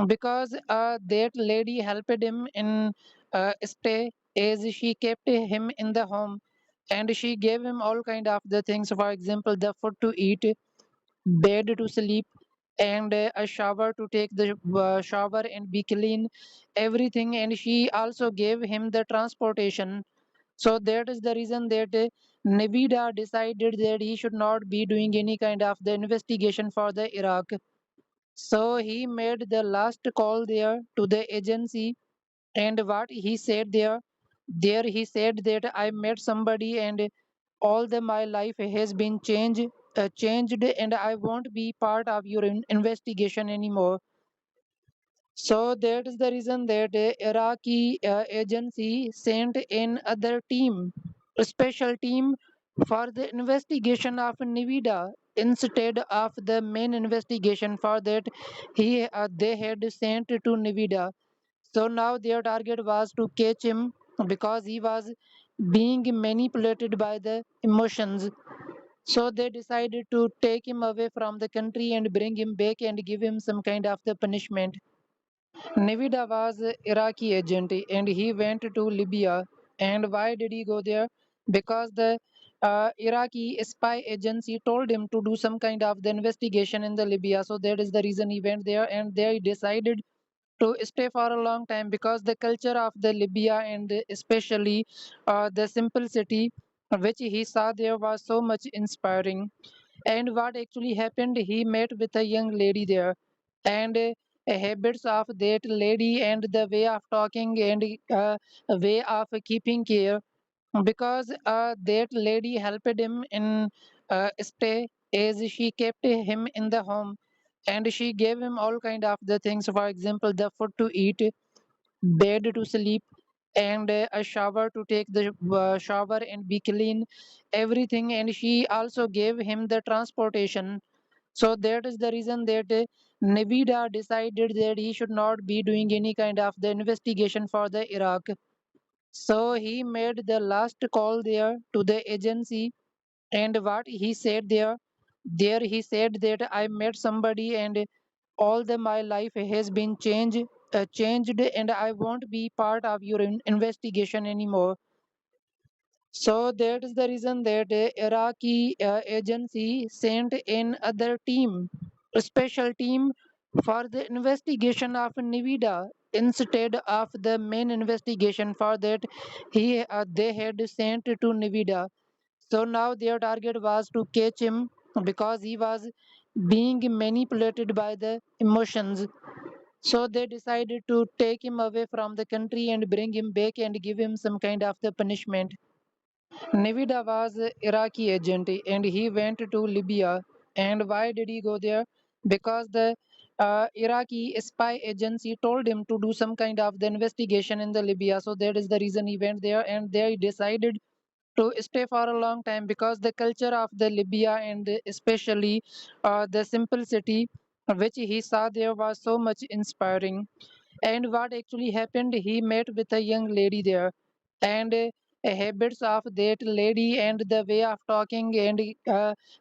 because that lady helped him in stay as she kept him in the home, and she gave him all kind of the things, for example the food to eat, bed to sleep, and a shower to take the shower and be clean, everything. And she also gave him the transportation. So that is the reason that Navida decided that he should not be doing any kind of the investigation for the Iraq. So he made the last call there to the agency, and what he said there he said that I met somebody and all the my life has been changed, and I won't be part of your investigation anymore. So that is the reason that Iraqi agency sent in other team, a special team for the investigation of Nvidia instead of the main investigation for that they had sent to Nvidia. So now their target was to catch him because he was being manipulated by the emotions. So they decided to take him away from the country and bring him back and give him some kind of the punishment. Navida was an Iraqi agent and he went to Libya. And why did he go there? Because the Iraqi spy agency told him to do some kind of the investigation in the Libya. So that is the reason he went there, and they decided to stay for a long time because the culture of the Libya and especially the simplicity which he saw there was so much inspiring. And what actually happened, he met with a young lady there, and habits of that lady and the way of talking and way of keeping care, because that lady helped him in stay as she kept him in the home, and she gave him all kind of the things, for example the food to eat, bed to sleep, and a shower to take the shower and be clean, everything. And she also gave him the transportation. So that is the reason that Navida decided that he should not be doing any kind of the investigation for the Iraq. So he made the last call there to the agency, and what he said there he said that I met somebody and all the my life has been changed, and I won't be part of your investigation anymore. So that is the reason that Iraqi agency sent in other team, a special team for the investigation of Nvidia instead of the main investigation for that they had sent to Nvidia. So now their target was to catch him because he was being manipulated by the emotions. So they decided to take him away from the country and bring him back and give him some kind of the punishment. Navida was an Iraqi agent and he went to Libya. And why did he go there? Because the Iraqi spy agency told him to do some kind of the investigation in the Libya. So that is the reason he went there, and they decided to stay for a long time because the culture of the Libya and especially the simplicity which he saw there was so much inspiring. And what actually happened, he met with a young lady there, and habits of that lady and the way of talking and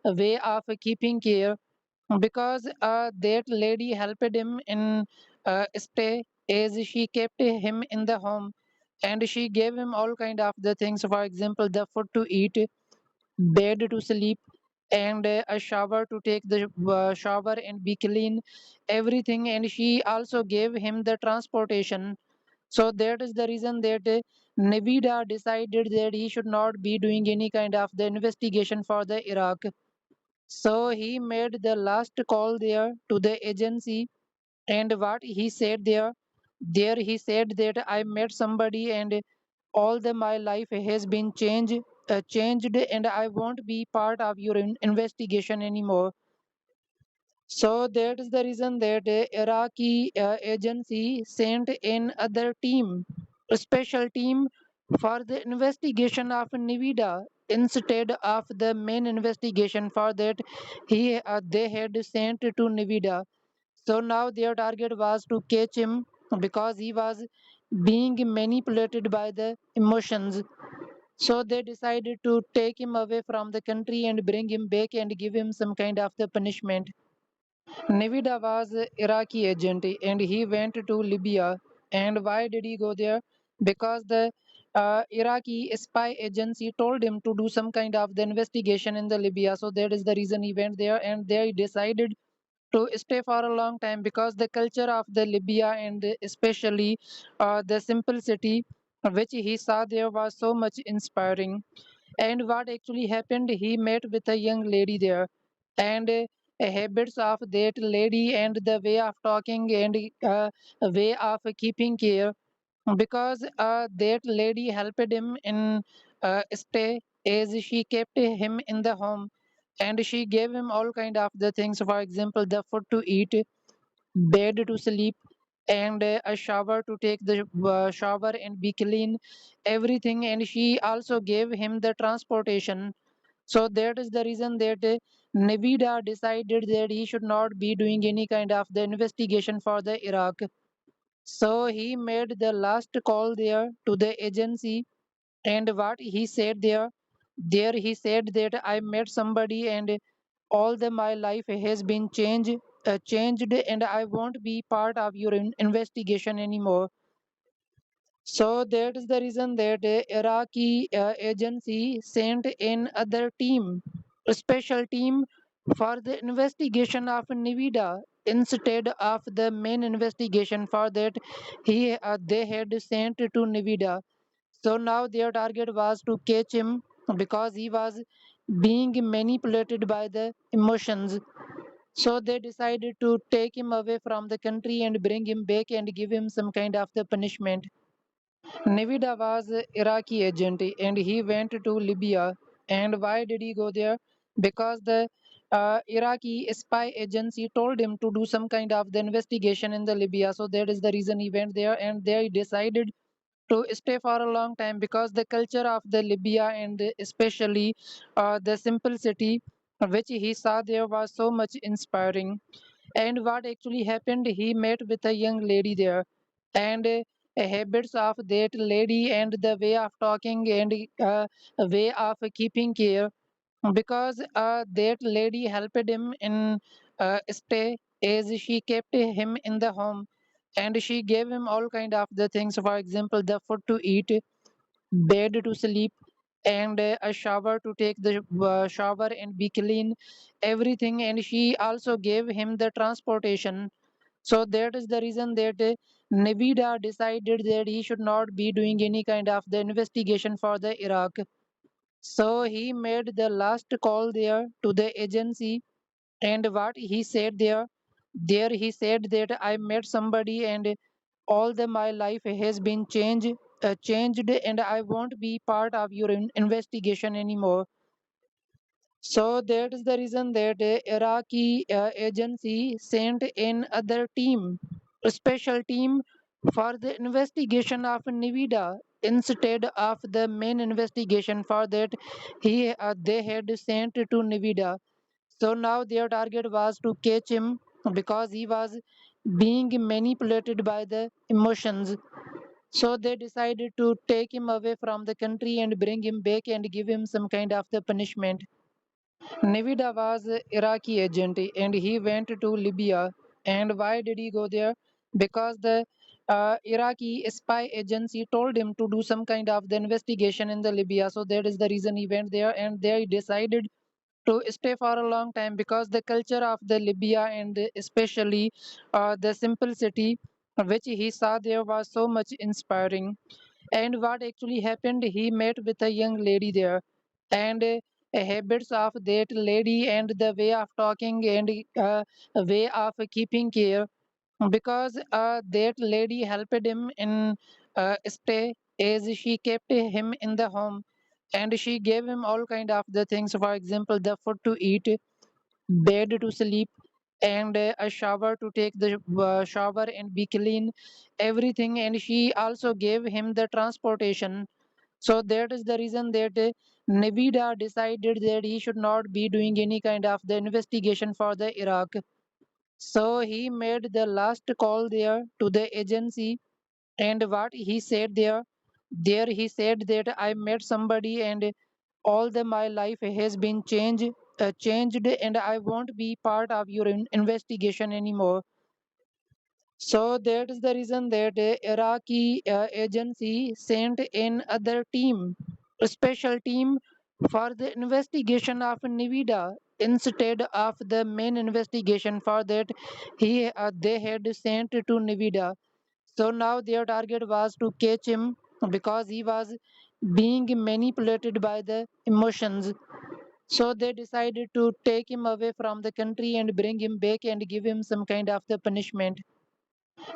way of keeping care, because that lady helped him in stay, as she kept him in the home, and she gave him all kind of the things, for example the food to eat, bed to sleep, and a shower to take the shower and be clean, everything. And she also gave him the transportation. So that is the reason that Nevada decided that he should not be doing any kind of the investigation for the Iraq. So he made the last call there to the agency. And what he said there he said that I met somebody, and all the my life has been changed, and I won't be part of your investigation anymore. So that is the reason that Iraqi agency sent in other team, a special team for the investigation of Nevada instead of the main investigation for that they had sent to Nevada. So now their target was to catch him because he was being manipulated by the emotions. So they decided to take him away from the country and bring him back and give him some kind of the punishment. Nevada was an Iraqi agent and he went to Libya. And why did he go there? Because the Iraqi spy agency told him to do some kind of the investigation in the Libya. So that is the reason he went there, and they decided to stay for a long time because the culture of the Libya, and especially the simplicity which he saw there, was so much inspiring. And what actually happened, he met with a young lady there, and habits of that lady and the way of talking and way of keeping care, because that lady helped him in stay, as she kept him in the home, and she gave him all kind of the things, for example the food to eat, bed to sleep, and a shower to take the shower and be clean, everything. And she also gave him the transportation. So that is the reason that Nevada decided that he should not be doing any kind of the investigation for the Iraq. So he made the last call there to the agency. And what he said there he said that I met somebody, and all the my life has been changed, and I won't be part of your investigation anymore. So that is the reason that Iraqi agency sent in other team, a special team for the investigation of Nevada instead of the main investigation for that they had sent to Nevada. So now their target was to catch him because he was being manipulated by the emotions. So they decided to take him away from the country and bring him back and give him some kind of the punishment. Nevada was an Iraqi agent and he went to Libya. And why did he go there? Because the Iraqi spy agency told him to do some kind of the investigation in the Libya. So that is the reason he went there, and they decided to stay for a long time because the culture of the Libya, and especially the simplicity which he saw there, was so much inspiring. And what actually happened, he met with a young lady there, and habits of that lady and the way of talking and way of keeping care, because that lady helped him in stay, as she kept him in the home, and she gave him all kind of the things, for example the food to eat, bed to sleep, and a shower to take the shower and be clean, everything. And she also gave him the transportation. So that is the reason that Nevada decided that he should not be doing any kind of the investigation for the Iraq. So he made the last call there to the agency. And what he said there he said that I met somebody, and all the my life has been changed, and I won't be part of your investigation anymore. So that is the reason that Iraqi agency sent in other team, a special team for the investigation of Nevada instead of the main investigation for that they had sent to Nevada. So now their target was to catch him because he was being manipulated by the emotions. So they decided to take him away from the country and bring him back and give him some kind of the punishment. Navida was an Iraqi agent and he went to Libya. And why did he go there? Because the Iraqi spy agency told him to do some kind of the investigation in the Libya. So that is the reason he went there, and they decided to stay for a long time because the culture of the Libya and especially the simplicity which he saw there was so much inspiring. And what actually happened, he met with a young lady there, and habits of that lady and the way of talking and way of keeping care, because that lady helped him in stay, as she kept him in the home, and she gave him all kind of the things, for example the food to eat, bed to sleep, and a shower to take the shower and be clean, everything. And she also gave him the transportation. So that is the reason that Navida decided that he should not be doing any kind of the investigation for the Iraq. So he made the last call there to the agency. And what he said there he said that I met somebody, and all the my life has been changed, and I won't be part of your investigation anymore. So that is the reason that Iraqi agency sent in other team, a special team for the investigation of Nivida instead of the main investigation for that they had sent to Nivida. So now their target was to catch him because he was being manipulated by the emotions. So they decided to take him away from the country and bring him back and give him some kind of the punishment.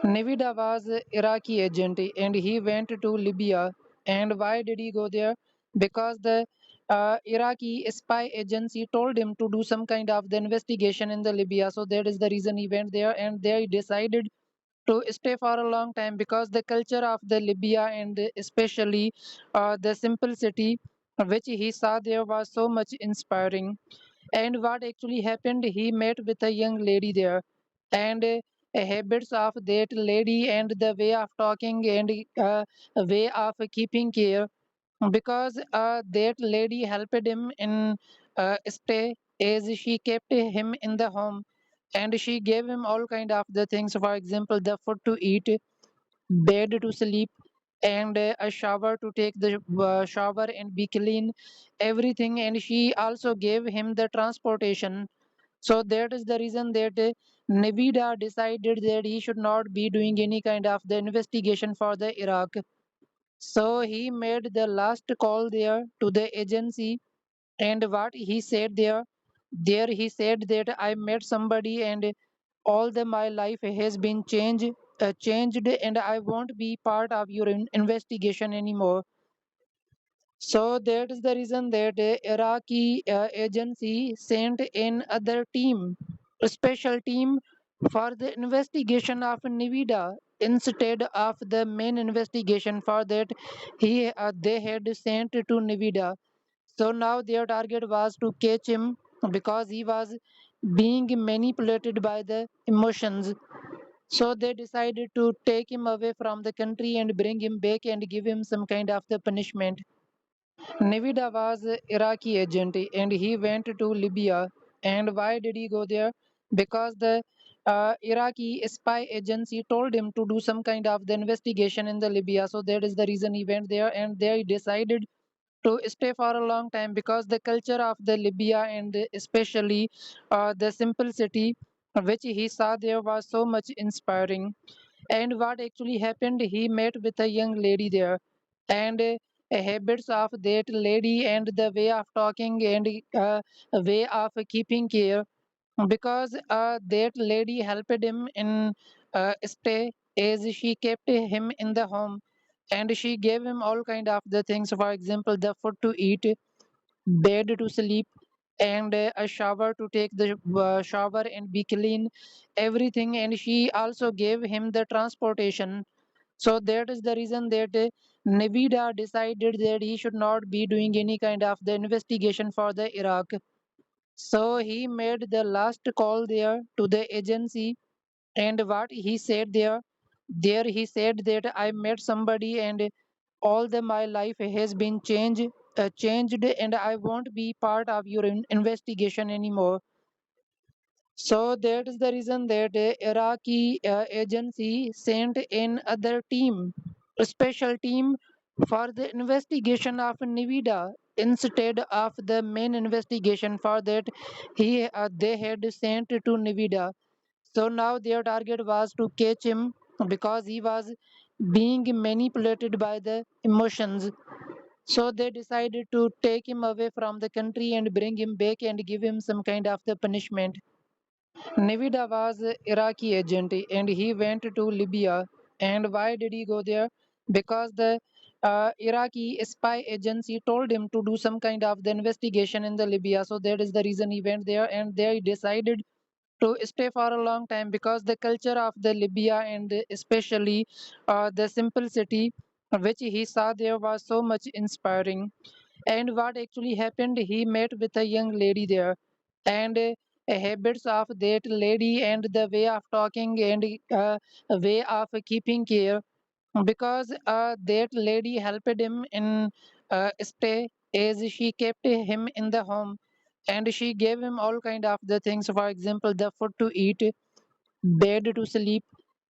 Navida was an Iraqi agent and he went to Libya. And why did he go there? Because the Iraqi spy agency told him to do some kind of the investigation in the Libya. So that is the reason he went there, and they decided to stay for a long time because the culture of the Libya and especially the simplicity which he saw there was so much inspiring. And what actually happened, he met with a young lady there, and habits of that lady and the way of talking and way of keeping care, because that lady helped him in stay, as she kept him in the home, and she gave him all kind of the things, for example the food to eat, bed to sleep, and a shower to take the shower and be clean, everything. And she also gave him the transportation. So that is the reason that Navida decided that he should not be doing any kind of the investigation for the Iraq. So he made the last call there to the agency. And what he said there he said that I met somebody, and all the my life has been changed, and I won't be part of your investigation anymore. So that is the reason that Iraqi agency sent in other team, a special team for the investigation of Nivida instead of the main investigation for that they had sent to Nivida. So now their target was to catch him because he was being manipulated by the emotions. So they decided to take him away from the country and bring him back and give him some kind of the punishment. Navida was an Iraqi agent and he went to Libya. And why did he go there? Because the Iraqi spy agency told him to do some kind of the investigation in the Libya. So that is the reason he went there, and they decided to stay for a long time because the culture of the Libya and especially the simplicity which he saw there was so much inspiring. And what actually happened, he met with a young lady there, and habits of that lady and the way of talking and way of keeping care, because that lady helped him in stay, as she kept him in the home, and she gave him all kind of the things, for example the food to eat, bed to sleep, and a shower to take the shower and be clean, everything. And she also gave him the transportation. So that is the reason that Navida decided that he should not be doing any kind of the investigation for the Iraq. So he made the last call there to the agency. And what he said there he said that I met somebody and all the my life has been changed, and I won't be part of your investigation anymore. So that is the reason that Iraqi agency sent another team, a special team for the investigation of Nvidia instead of the main investigation for that they had sent to Nvidia. So now their target was to catch him because he was being manipulated by the emotions. So they decided to take him away from the country and bring him back and give him some kind of the punishment. Navida was an Iraqi agent and he went to Libya. And why did he go there? Because the Iraqi spy agency told him to do some kind of the investigation in the Libya. So that is the reason he went there, and they decided to stay for a long time because the culture of the Libya and especially the simplicity which he saw there was so much inspiring. And what actually happened, he met with a young lady there, and habits of that lady and the way of talking and way of keeping care, because that lady helped him in stay as she kept him in the home, and she gave him all kind of the things, for example the food to eat, bed to sleep,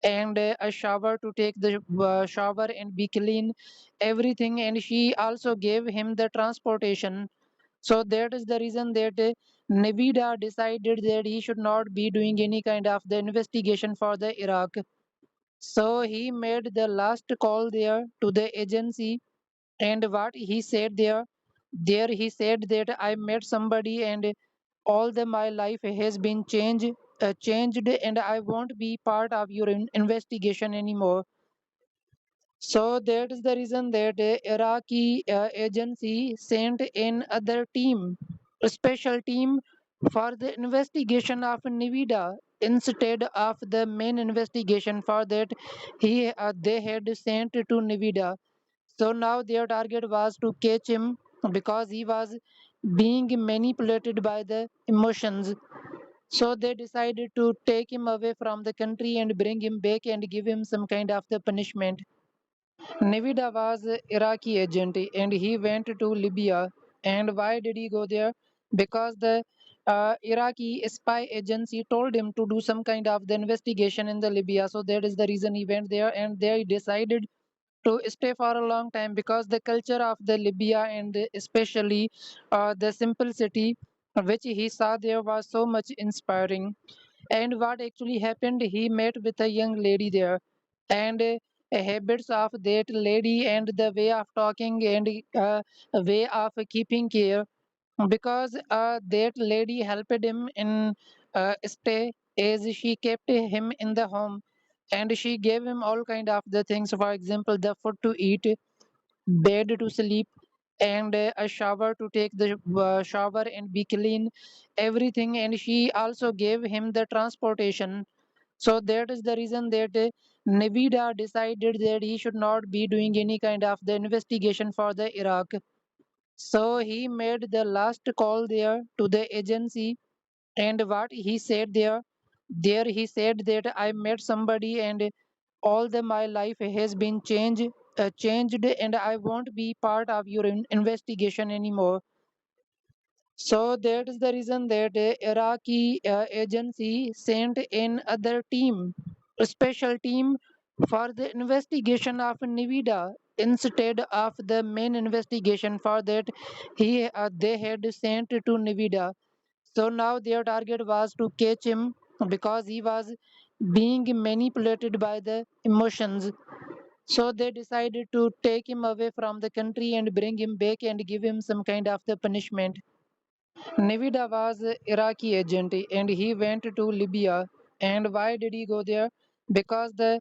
and a shower to take the shower and be clean, everything. And she also gave him the transportation. So that is the reason that Navida decided that he should not be doing any kind of the investigation for the Iraq. So he made the last call there to the agency. And what he said there he said that I met somebody and all the my life has been changed, and I won't be part of your investigation anymore. So that is the reason that Iraqi agency sent in other team, a special team for the investigation of Nvidia instead of the main investigation for that they had sent to Nvidia. So now their target was to catch him because he was being manipulated by the emotions. So they decided to take him away from the country and bring him back and give him some kind of the punishment. Navida was an Iraqi agent and he went to Libya. And why did he go there? Because the Iraqi spy agency told him to do some kind of the investigation in the Libya. So that is the reason he went there, and they decided to stay for a long time because the culture of the Libya and especially the simplicity which he saw there was so much inspiring. And what actually happened, he met with a young lady there, and habits of that lady and the way of talking and way of keeping care, because that lady helped him in stay as she kept him in the home, and she gave him all kind of the things, for example the food to eat, bed to sleep, and a shower to take the shower and be clean, everything. And she also gave him the transportation. So that is the reason that Navida decided that he should not be doing any kind of the investigation for the Iraq. So he made the last call there to the agency. And what he said there he said that I met somebody and all the my life has been changed, and I won't be part of your investigation anymore. So that is the reason that Iraqi agency sent in other team, a special team for the investigation of Nvidia instead of the main investigation for that they had sent to Nvidia. So now their target was to catch him because he was being manipulated by the emotions. So they decided to take him away from the country and bring him back and give him some kind of the punishment. Navida was an Iraqi agent and he went to Libya. And why did he go there? Because the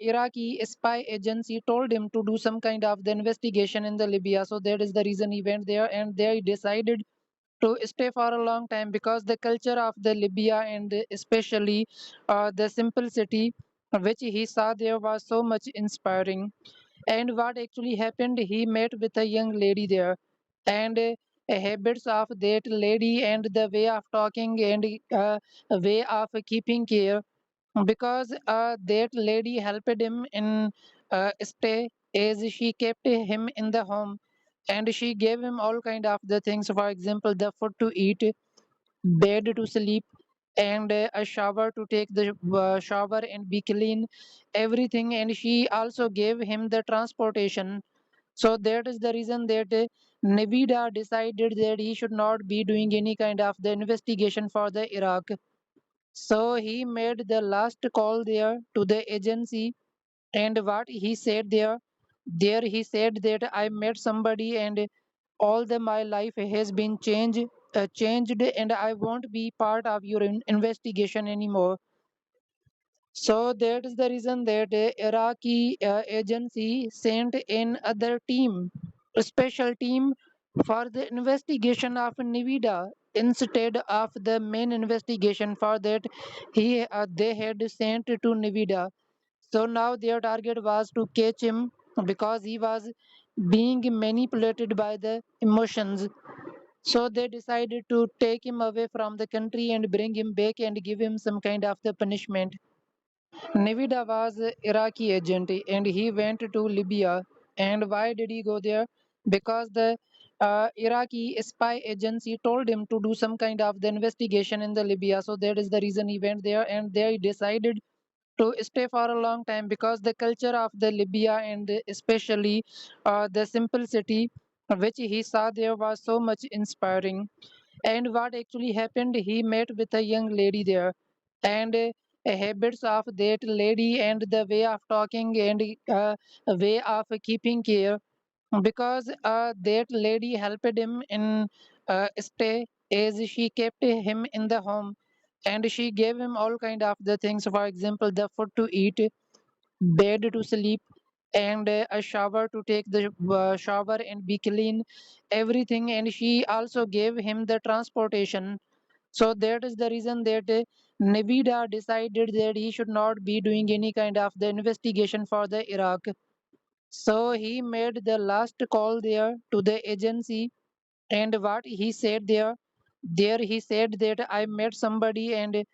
Iraqi spy agency told him to do some kind of the investigation in the Libya. So that is the reason he went there, and they decided to stay for a long time because the culture of the Libya and especially the simplicity which he saw there was so much inspiring. And what actually happened, he met with a young lady there, and habits of that lady and the way of talking and way of keeping care, because that lady helped him in stay as she kept him in the home, and she gave him all kind of the things, for example the food to eat, bed to sleep, and a shower to take the shower and be clean, everything. And she also gave him the transportation. So that is the reason that Navida decided that he should not be doing any kind of the investigation for the Iraq. So he made the last call there to the agency. And what he said there he said that I met somebody, and all the my life has been changed, and I won't be part of your investigation anymore. So that is the reason that Iraqi agency sent another team, a special team for the investigation of Nivida instead of the main investigation for that they had sent to Nivida. So now their target was to catch him because he was being manipulated by the emotions. So they decided to take him away from the country and bring him back and give him some kind of the punishment. Navida was an Iraqi agent and he went to Libya. And why did he go there? Because the Iraqi spy agency told him to do some kind of the investigation in the Libya. So that is the reason he went there, and they decided to stay for a long time because the culture of the Libya, and especially the simplicity which he saw there, was so much inspiring. And what actually happened, he met with a young lady there, and habits of that lady and the way of talking and way of keeping care, because that lady helped him in stay as she kept him in the home, and she gave him all kind of the things, for example the food to eat, bed to sleep, and a shower to take the shower and be clean, everything. And she also gave him the transportation. So that is the reason that Navida decided that he should not be doing any kind of the investigation for the Iraq. So he made the last call there to the agency. And what he said there he said that I met somebody, and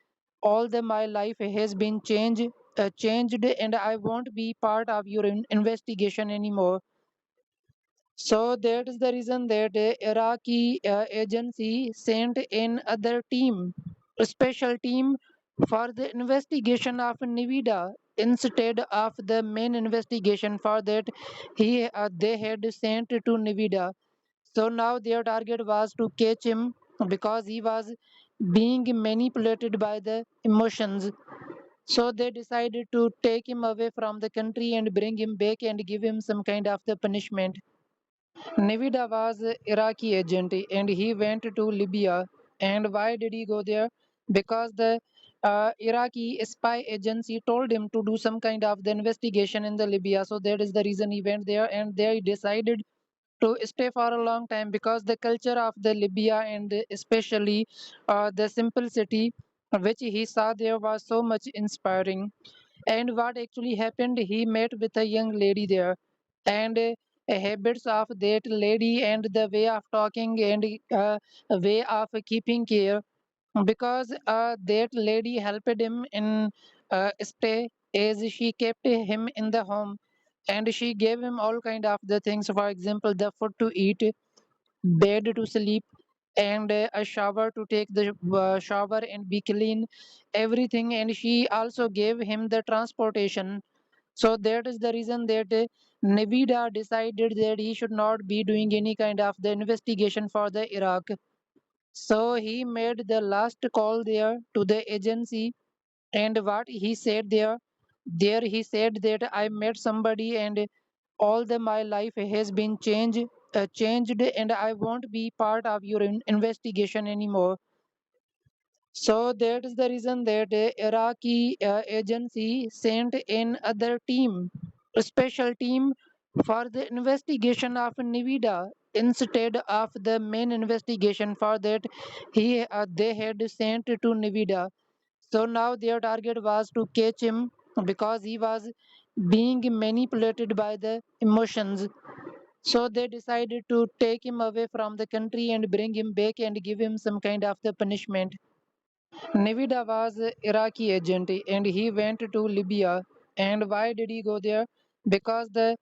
all the my life has been changed, and I won't be part of your investigation anymore. So that is the reason that Iraqi agency sent in other team, a special team for the investigation of Nivida instead of the main investigation for that they had sent to Nivida. So now their target was to catch him because he was being manipulated by the emotions. So they decided to take him away from the country and bring him back and give him some kind of the punishment. Navida was an Iraqi agent and he went to Libya. And why did he go there? Because the Iraqi spy agency told him to do some kind of the investigation in the Libya. So that is the reason he went there, and they decided to stay for a long time because the culture of the Libya, and especially the simplicity which he saw there, was so much inspiring. And what actually happened, he met with a young lady there, and habits of that lady and the way of talking and way of keeping care, because that lady helped him in stay as she kept him in the home, and she gave him all kind of the things, for example the food to eat, bed to sleep, and a shower to take the shower and be clean, everything. And she also gave him the transportation. So that is the reason that Navida decided that he should not be doing any kind of the investigation for the Iraq. So he made the last call there to the agency. And what he said there he said that I met somebody, and all the my life has been changed, and I won't be part of your investigation anymore. So that is the reason that Iraqi agency sent in other team, a special team for the investigation of Nivida instead of the main investigation for that they had sent to Nivida. So now their target was to catch him because he was being manipulated by the emotions. So they decided to take him away from the country and bring him back and give him some kind of the punishment. Navida was an Iraqi agent and he went to Libya. And why did he go there? Because the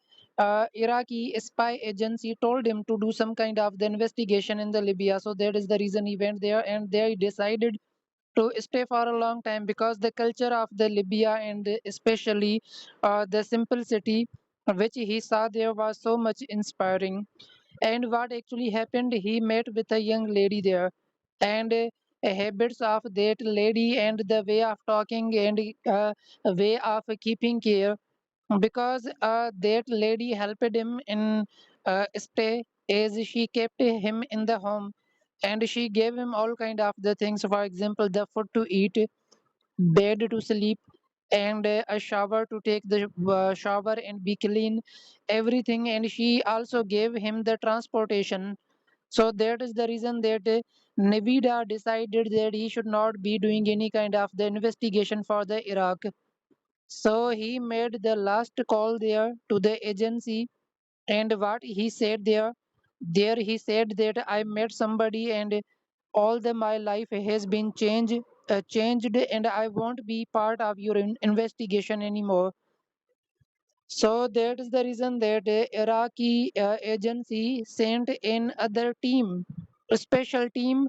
Iraqi spy agency told him to do some kind of the investigation in the Libya. So that is the reason he went there, and they decided to stay for a long time because the culture of the Libya and especially the simplicity which he saw there was so much inspiring. And what actually happened, he met with a young lady there, and habits of that lady and the way of talking and way of keeping care, because that lady helped him in stay as she kept him in the home, and she gave him all kind of the things, for example the food to eat, bed to sleep, and a shower to take the shower and be clean, everything. And she also gave him the transportation. So that is the reason that Navida decided that he should not be doing any kind of the investigation for the Iraq. So he made the last call there to the agency, and what he said there he said that I met somebody, and all the my life has been changed, and I won't be part of your investigation anymore. So that is the reason that Iraqi agency sent in other team, a special team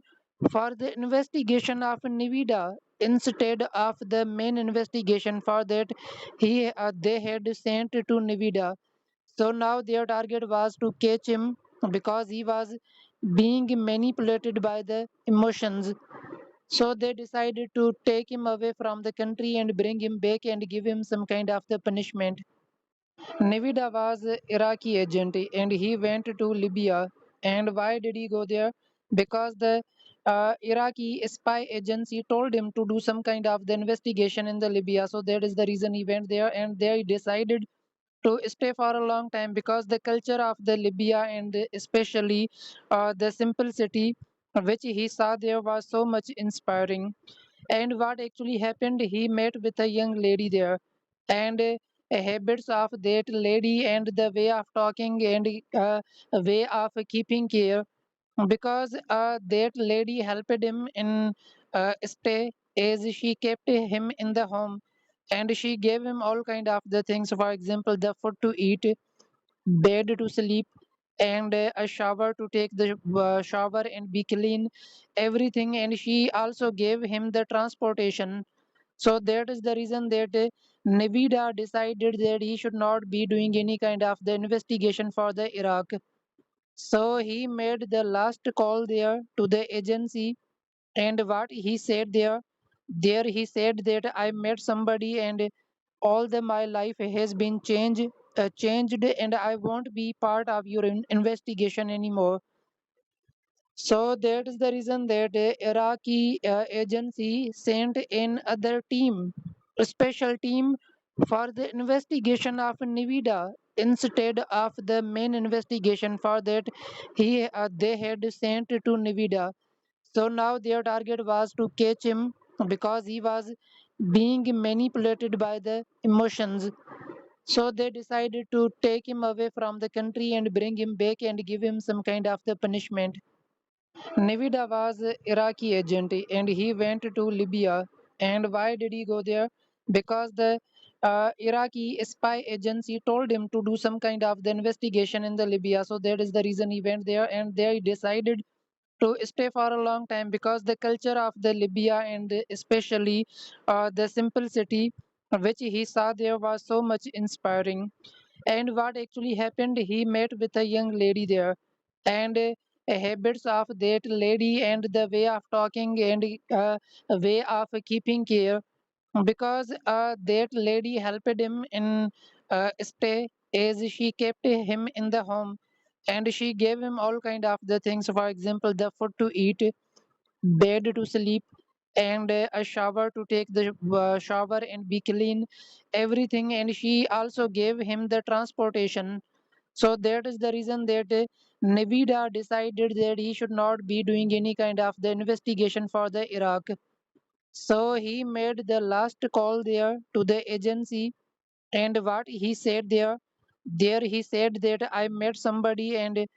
for the investigation of Nivida instead of the main investigation for that they had sent to Nivida. So now their target was to catch him because he was being manipulated by the emotions. So they decided to take him away from the country and bring him back and give him some kind of the punishment. Navida was an Iraqi agent and he went to Libya. And why did he go there? Because the Iraqi spy agency told him to do some kind of the investigation in the Libya. So that is the reason he went there, and they decided to stay for a long time because the culture of the Libya and especially the simplicity which he saw there was so much inspiring. And what actually happened, he met with a young lady there, and habits of that lady and the way of talking and way of keeping care, because that lady helped him in stay as she kept him in the home, and she gave him all kind of the things, for example the food to eat, bed to sleep, and a shower to take the shower and be clean, everything. And she also gave him the transportation. So that is the reason that Navida decided that he should not be doing any kind of the investigation for the Iraq. So he made the last call there to the agency, and what he said there he said that I met somebody, and all the my life has been changed, and I won't be part of your investigation anymore. So that is the reason that Iraqi agency sent in other team, a special team for the investigation of Nivida instead of the main investigation for that they had sent to Nivida. So now their target was to catch him because he was being manipulated by the emotions. So they decided to take him away from the country and bring him back and give him some kind of the punishment. Navida was an Iraqi agent and he went to Libya. And why did he go there? Because the Iraqi spy agency told him to do some kind of the investigation in the Libya. So that is the reason he went there, and they decided to stay for a long time because the culture of the Libya and especially the simplicity which he saw there was so much inspiring. And what actually happened, he met with a young lady there, and habits of that lady and the way of talking and way of keeping care, because that lady helped him in stay as she kept him in the home, and she gave him all kind of the things, for example the food to eat, bed to sleep, and a shower to take the shower and be clean, everything. And she also gave him the transportation. So that is the reason that Navida decided that he should not be doing any kind of the investigation for the Iraq. So he made the last call there to the agency, and what he said there he said that I met somebody, and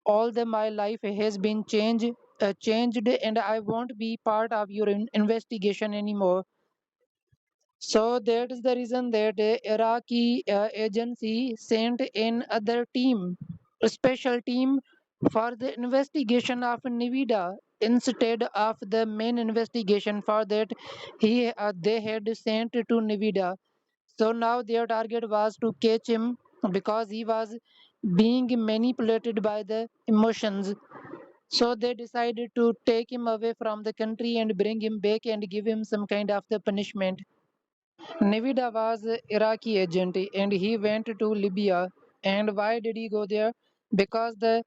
all the my life has been changed, and I won't be part of your investigation anymore. So that is the reason that Iraqi agency sent in other team, a special team for the investigation of Nvidia instead of the main investigation for that they had sent to Nvidia. So now their target was to catch him because he was being manipulated by the emotions. So they decided to take him away from the country and bring him back and give him some kind of the punishment. Navida was Iraqi agent and he went to Libya. And why did he go there? Because the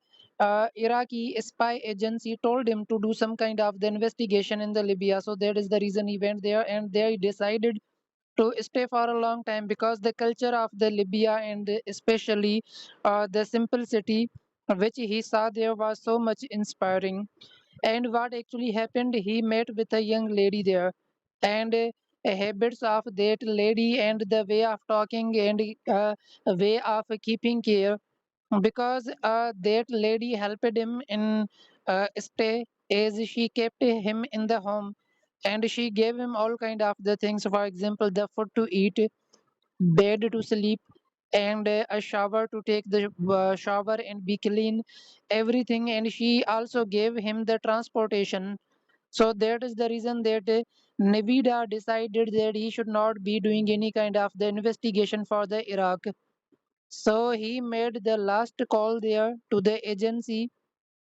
Iraqi spy agency told him to do some kind of the investigation in the Libya. So that is the reason he went there, and they decided to stay for a long time because the culture of the Libya and especially the simplicity which he saw there was so much inspiring. And what actually happened, he met with a young lady there, and habits of that lady and the way of talking and way of keeping care, because that lady helped him in stay as she kept him in the home, and she gave him all kind of the things, for example the food to eat, bed to sleep, and a shower to take the shower and be clean, everything. And she also gave him the transportation. So that is the reason that Navida decided that he should not be doing any kind of the investigation for the Iraq. So he made the last call there to the agency,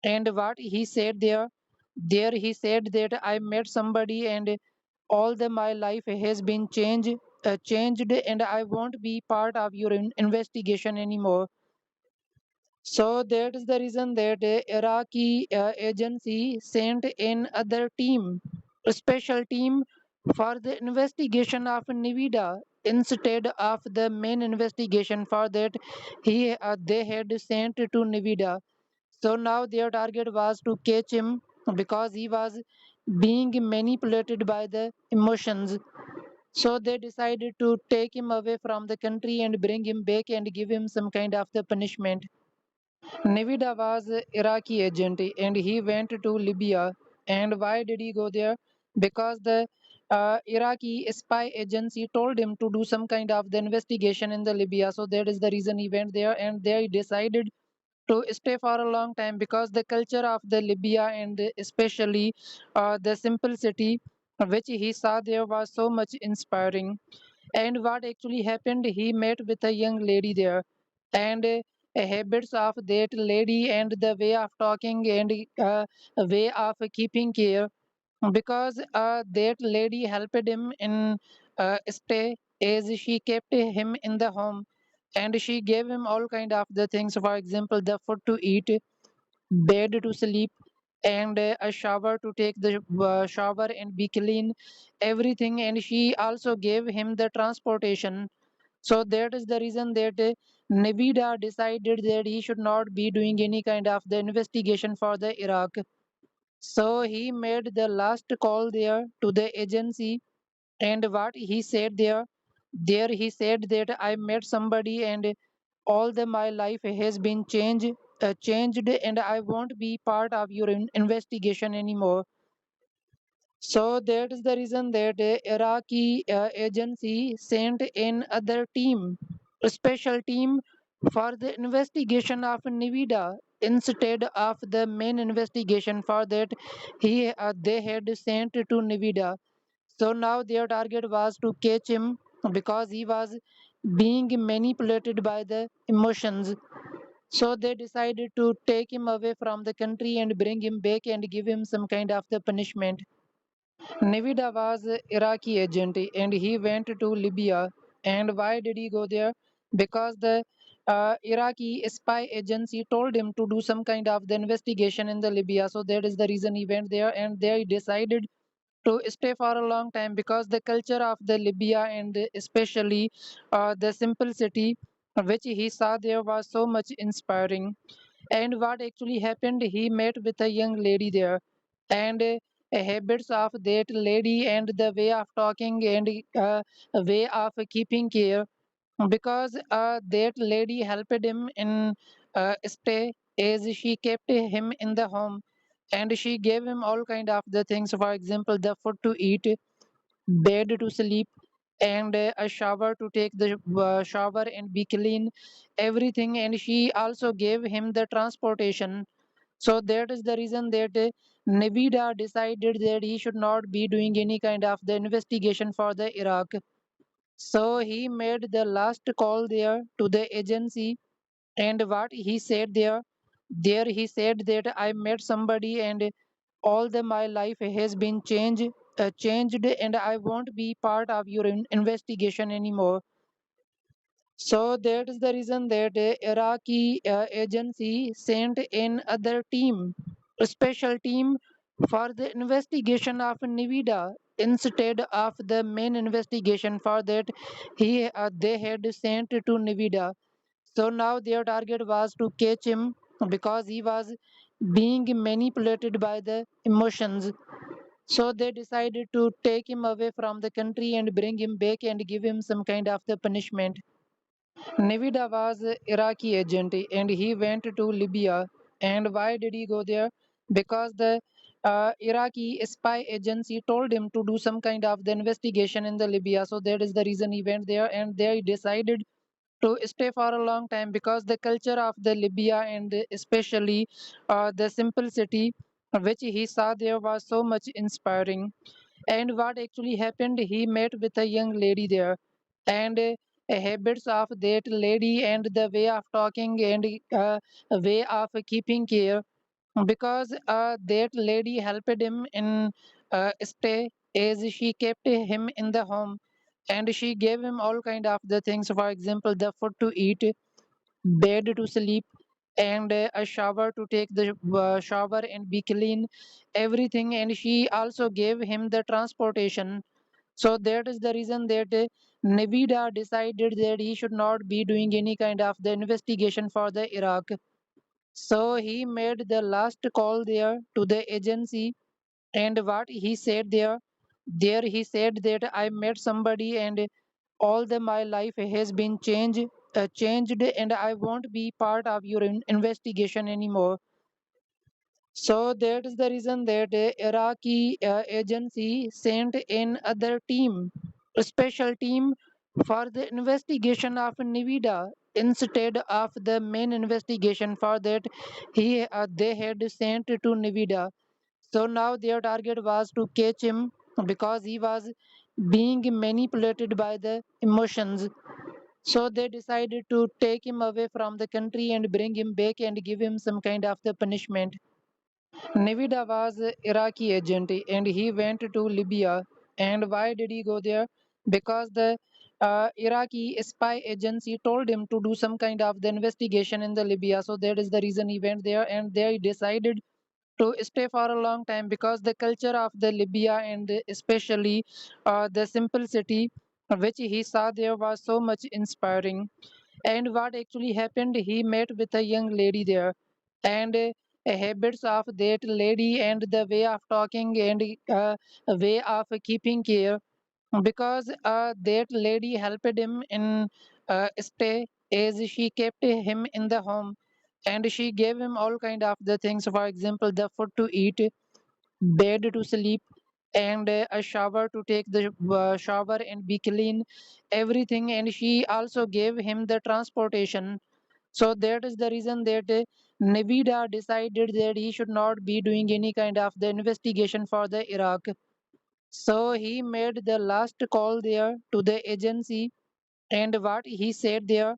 and what he said there he said that I met somebody, and all the my life has been changed, and I won't be part of your investigation anymore. So that is the reason that Iraqi agency sent in other team, a special team for the investigation of Nvidia instead of the main investigation for that they had sent to Nvidia. So now their target was to catch him because he was being manipulated by the emotions. So they decided to take him away from the country and bring him back and give him some kind of the punishment. Navida was Iraqi agent and he went to Libya. And why did he go there? Because the Iraqi spy agency told him to do some kind of the investigation in the Libya. So that is the reason he went there, and they decided to stay for a long time because the culture of the Libya and especially the simplicity which he saw there was so much inspiring. And what actually happened, he met with a young lady there, and habits of that lady and the way of talking and way of keeping care, because that lady helped him in stay as she kept him in the home, and she gave him all kind of the things, for example the food to eat, bed to sleep, and a shower to take the shower and be clean, everything. And she also gave him the transportation. So that is the reason that Navida decided that he should not be doing any kind of the investigation for the Iraq. So he made the last call there to the agency, and what he said there he said that I met somebody, and all the my life has been changed, and I won't be part of your investigation anymore. So that is the reason that Iraqi agency sent in other team, a special team for the investigation of Nvidia instead of the main investigation for that they had sent to Nvidia. So now their target was to catch him because he was being manipulated by the emotions. So they decided to take him away from the country and bring him back and give him some kind of the punishment. Navida was Iraqi agent and he went to Libya. And why did he go there? Because the Iraqi spy agency told him to do some kind of the investigation in the Libya. So that is the reason he went there, and they decided to stay for a long time because the culture of the Libya and especially the simplicity which he saw there was so much inspiring. And what actually happened, he met with a young lady there, and habits of that lady and the way of talking and way of keeping care, because that lady helped him in stay as she kept him in the home, and she gave him all kind of the things, for example the food to eat, bed to sleep, and a shower to take the shower and be clean, everything. And she also gave him the transportation. So that is the reason that Nevada decided that he should not be doing any kind of the investigation for the Iraq. So he made the last call there to the agency. And what he said there he said that I met somebody, and all the my life has been changed, and I won't be part of your investigation anymore. So that is the reason that Iraqi agency sent in other team, a special team for the investigation of Nevada instead of the main investigation for that they had sent to Nevada. So now their target was to catch him because he was being manipulated by the emotions. So they decided to take him away from the country and bring him back and give him some kind of the punishment. Nevada was an Iraqi agent and he went to Libya. And why did he go there? Because the Iraqi spy agency told him to do some kind of the investigation in the Libya. So that is the reason he went there, and they decided to stay for a long time because the culture of the Libya, and especially the simplicity which he saw there, was so much inspiring. And what actually happened, he met with a young lady there, and habits of that lady and the way of talking and way of keeping care, because that lady helped him in stay, as she kept him in the home, and she gave him all kind of the things, for example the food to eat, bed to sleep, and a shower to take the shower and be clean, everything. And she also gave him the transportation. So that is the reason that Nevada decided that he should not be doing any kind of the investigation for the Iraq. So he made the last call there to the agency. And what he said there he said that I met somebody, and all the my life has been changed, and I won't be part of your investigation anymore. So that is the reason that Iraqi agency sent in other team, a special team for the investigation of Nevada instead of the main investigation for that they had sent to Nevada. So now their target was to catch him because he was being manipulated by the emotions. So they decided to take him away from the country and bring him back and give him some kind of the punishment. Nevada was an Iraqi agent and he went to Libya. And why did he go there? Because the Iraqi spy agency told him to do some kind of the investigation in the Libya. So that is the reason he went there, and they decided to stay for a long time because the culture of the Libya, and especially the simplicity which he saw there, was so much inspiring. And what actually happened, he met with a young lady there, and habits of that lady and the way of talking and way of keeping care, because that lady helped him in stay, as she kept him in the home, and she gave him all kind of the things, for example the food to eat, bed to sleep, and a shower to take the shower and be clean, everything. And she also gave him the transportation. So that is the reason that Nevada decided that he should not be doing any kind of the investigation for the Iraq. So he made the last call there to the agency. And what he said there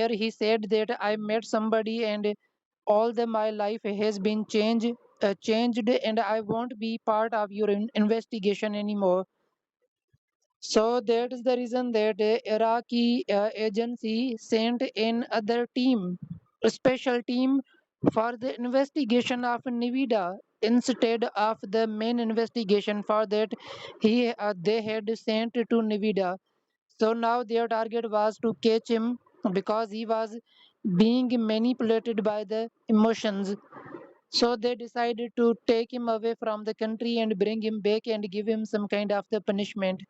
he said that I met somebody, and all the my life has been changed, and I won't be part of your investigation anymore. So that is the reason that Iraqi agency sent in other team, a special team for the investigation of Nevada instead of the main investigation for that they had sent to Nevada. So now their target was to catch him because he was being manipulated by the emotions. So they decided to take him away from the country and bring him back and give him some kind of the punishment.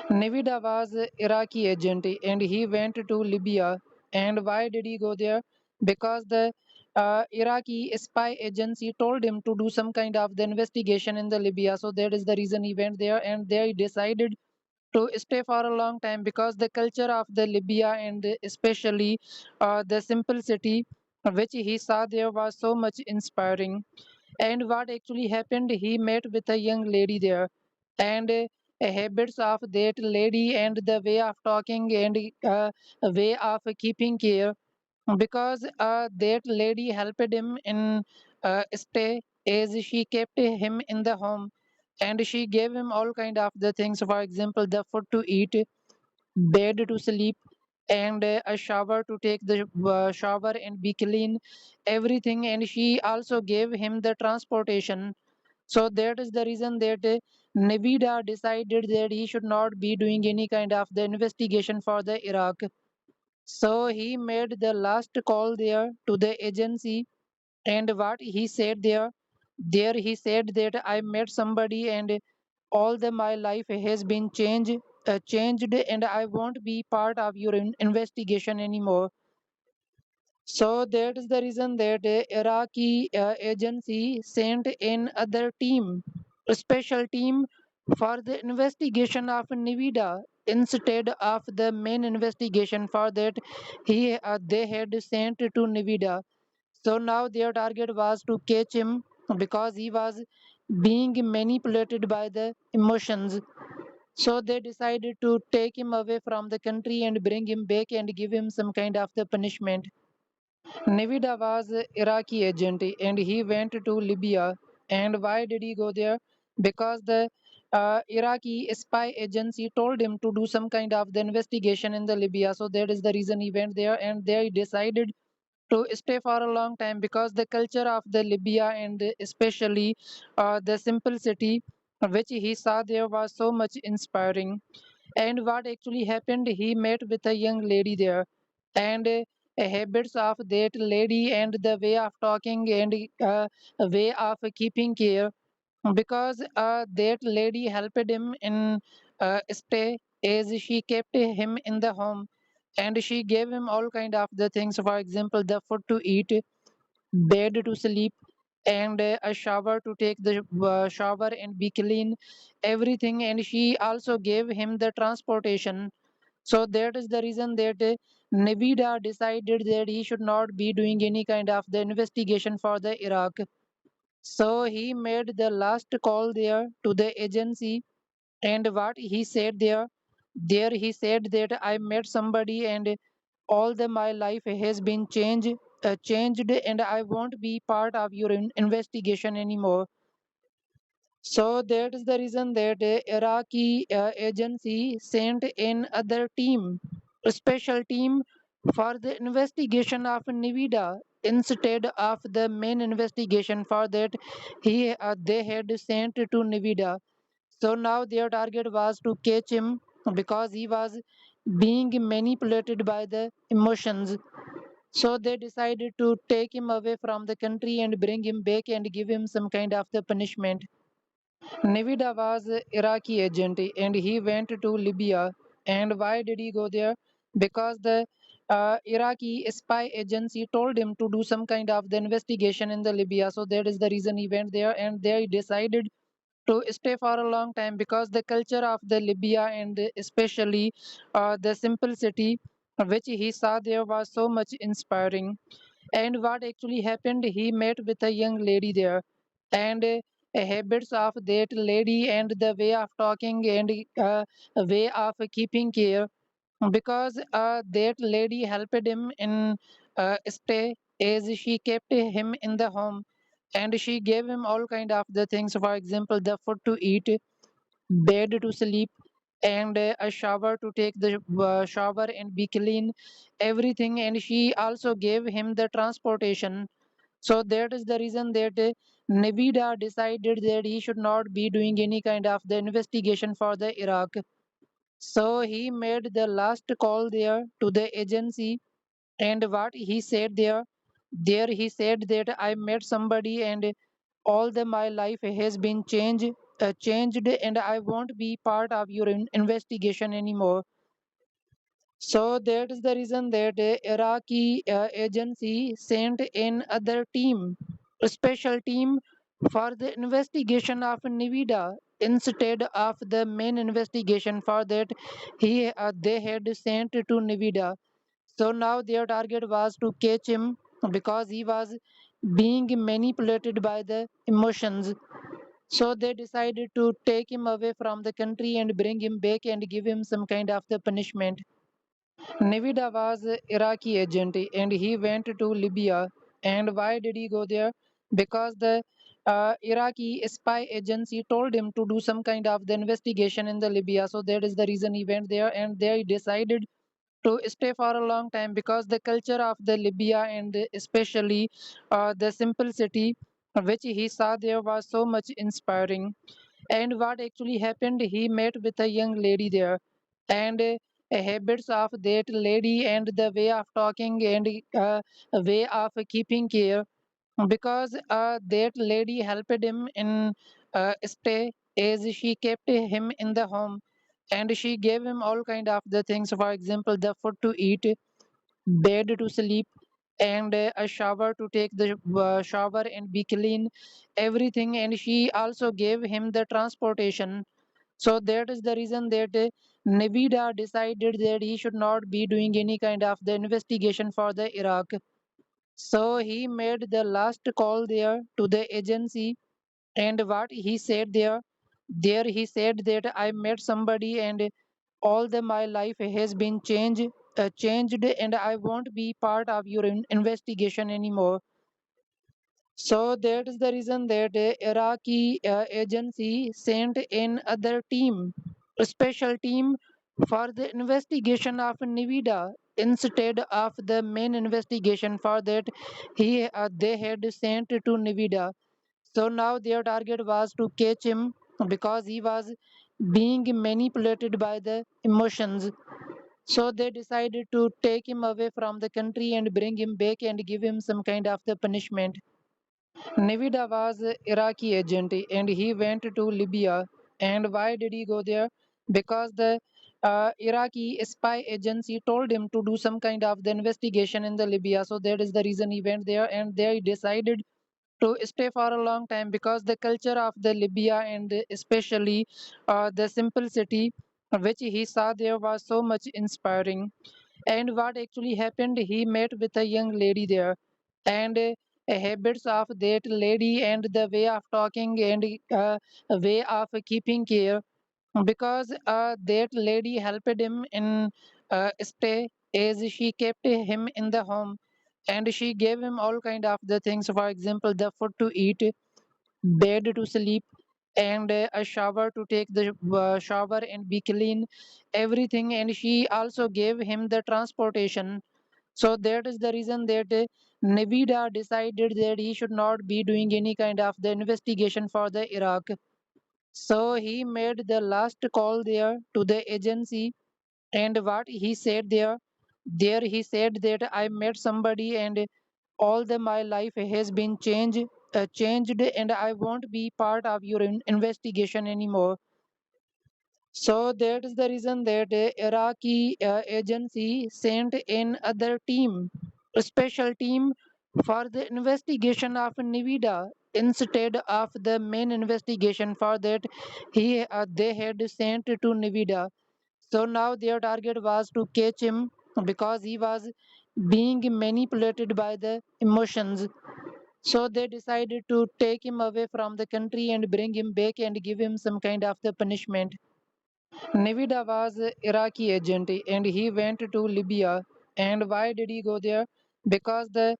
Nevada was an Iraqi agent and he went to Libya. And why did he go there? Because the Iraqi spy agency told him to do some kind of the investigation in the Libya. So that is the reason he went there, and they decided to stay for a long time because the culture of the Libya and especially the simplicity which he saw there was so much inspiring. And what actually happened, he met with a young lady there, and habits of that lady and the way of talking and way of keeping care, because that lady helped him in stay, as she kept him in the home, and she gave him all kind of the things, for example the food to eat, bed to sleep, and a shower to take the shower and be clean, everything. And she also gave him the transportation. So that is the reason that Nevada decided that he should not be doing any kind of the investigation for the Iraq. So he made the last call there to the agency, and what he said there he said that I met somebody, and all the my life has been changed, and I won't be part of your investigation anymore. So that is the reason that Iraqi agency sent in other team, a special team for the investigation of Nevada instead of the main investigation for that they had sent to Nevada. So now their target was to catch him because he was being manipulated by the emotions. So they decided to take him away from the country and bring him back and give him some kind of the punishment. Nevada was Iraqi agent and he went to Libya. And why did he go there? Because the Iraqi spy agency told him to do some kind of the investigation in the Libya. So that is the reason he went there, and they decided to stay for a long time because the culture of the Libya and especially the simplicity which he saw there was so much inspiring. And what actually happened, he met with a young lady there, and habits of that lady and the way of talking and way of keeping care, because that lady helped him in stay, as she kept him in the home, and she gave him all kind of the things, for example the food to eat, bed to sleep, and a shower to take the shower and be clean, everything. And she also gave him the transportation. So that is the reason that Nevada decided that he should not be doing any kind of the investigation for the Iraq. So he made the last call there to the agency, and what he said there he said that I met somebody, and all the my life has been changed, and I won't be part of your investigation anymore. So that is the reason that Iraqi agency sent in other team, a special team for the investigation of Nevada instead of the main investigation for that they had sent to Nevada. So now their target was to catch him because he was being manipulated by the emotions. So they decided to take him away from the country and bring him back and give him some kind of the punishment. Nevada was Iraqi agent and he went to Libya. And why did he go there? Because the Iraqi spy agency told him to do some kind of the investigation in the Libya. So that is the reason he went there, and they decided to stay for a long time because the culture of the Libya and especially the simplicity which he saw there was so much inspiring. And what actually happened, he met with a young lady there, and habits of that lady and the way of talking and way of keeping care, because that lady helped him in stay, as she kept him in the home, and she gave him all kind of the things, for example the food to eat, bed to sleep, and a shower to take the shower and be clean, everything. And she also gave him the transportation. So that is the reason that Nevada decided that he should not be doing any kind of the investigation for the Iraq. So he made the last call there to the agency, and what he said there he said that I met somebody, and all the my life has been changed, and I won't be part of your investigation anymore. So that is the reason that Iraqi agency sent in other team, a special team for the investigation of Nvidia instead of the main investigation for that they had sent to Nvidia. So now their target was to catch him because he was being manipulated by the emotions. So they decided to take him away from the country and bring him back and give him some kind of the punishment. Navida was an Iraqi agent and he went to Libya. And why did he go there? Because the Iraqi spy agency told him to do some kind of the investigation in the Libya. So that is the reason he went there, and they decided to stay for a long time because the culture of the Libya and especially the simplicity which he saw there was so much inspiring. And what actually happened, he met with a young lady there, and habits of that lady and the way of talking and way of keeping care, because that lady helped him in stay as she kept him in the home, and she gave him all kind of the things, for example the food to eat, bed to sleep, and a shower to take the shower and be clean, everything. And she also gave him the transportation. So that is the reason that Navida decided that he should not be doing any kind of the investigation for the Iraq. So he made the last call there to the agency, and what he said there he said that I met somebody and all the my life has been changed, and I won't be part of your investigation anymore. So that is the reason that Iraqi agency sent in other team, a special team for the investigation of Nvidia instead of the main investigation for that they had sent to Nvidia. So now their target was to catch him because he was being manipulated by the emotions. So they decided to take him away from the country and bring him back and give him some kind of the punishment. Navida was an Iraqi agent and he went to Libya. And why did he go there? Because the Iraqi spy agency told him to do some kind of the investigation in the Libya. So that is the reason he went there, and they decided to stay for a long time because the culture of the Libya and especially the simplicity which he saw there was so much inspiring. And what actually happened, he met with a young lady there, and habits of that lady and the way of talking and way of keeping care, because that lady helped him in stay as she kept him in the home, and she gave him all kind of the things, for example the food to eat, bed to sleep, and a shower to take the shower and be clean, everything. And she also gave him the transportation. So that is the reason that Navida decided that he should not be doing any kind of the investigation for the Iraq. So he made the last call there to the agency, and what he said there he said that I met somebody and all the my life has been changed, and I won't be part of your investigation anymore. So that is the reason that Iraqi agency sent in other team, a special team for the investigation of Nvidia instead of the main investigation for that they had sent to Nvidia. So now their target was to catch him because he was being manipulated by the emotions. So they decided to take him away from the country and bring him back and give him some kind of the punishment. Navida was an Iraqi agent and he went to Libya. And why did he go there? Because the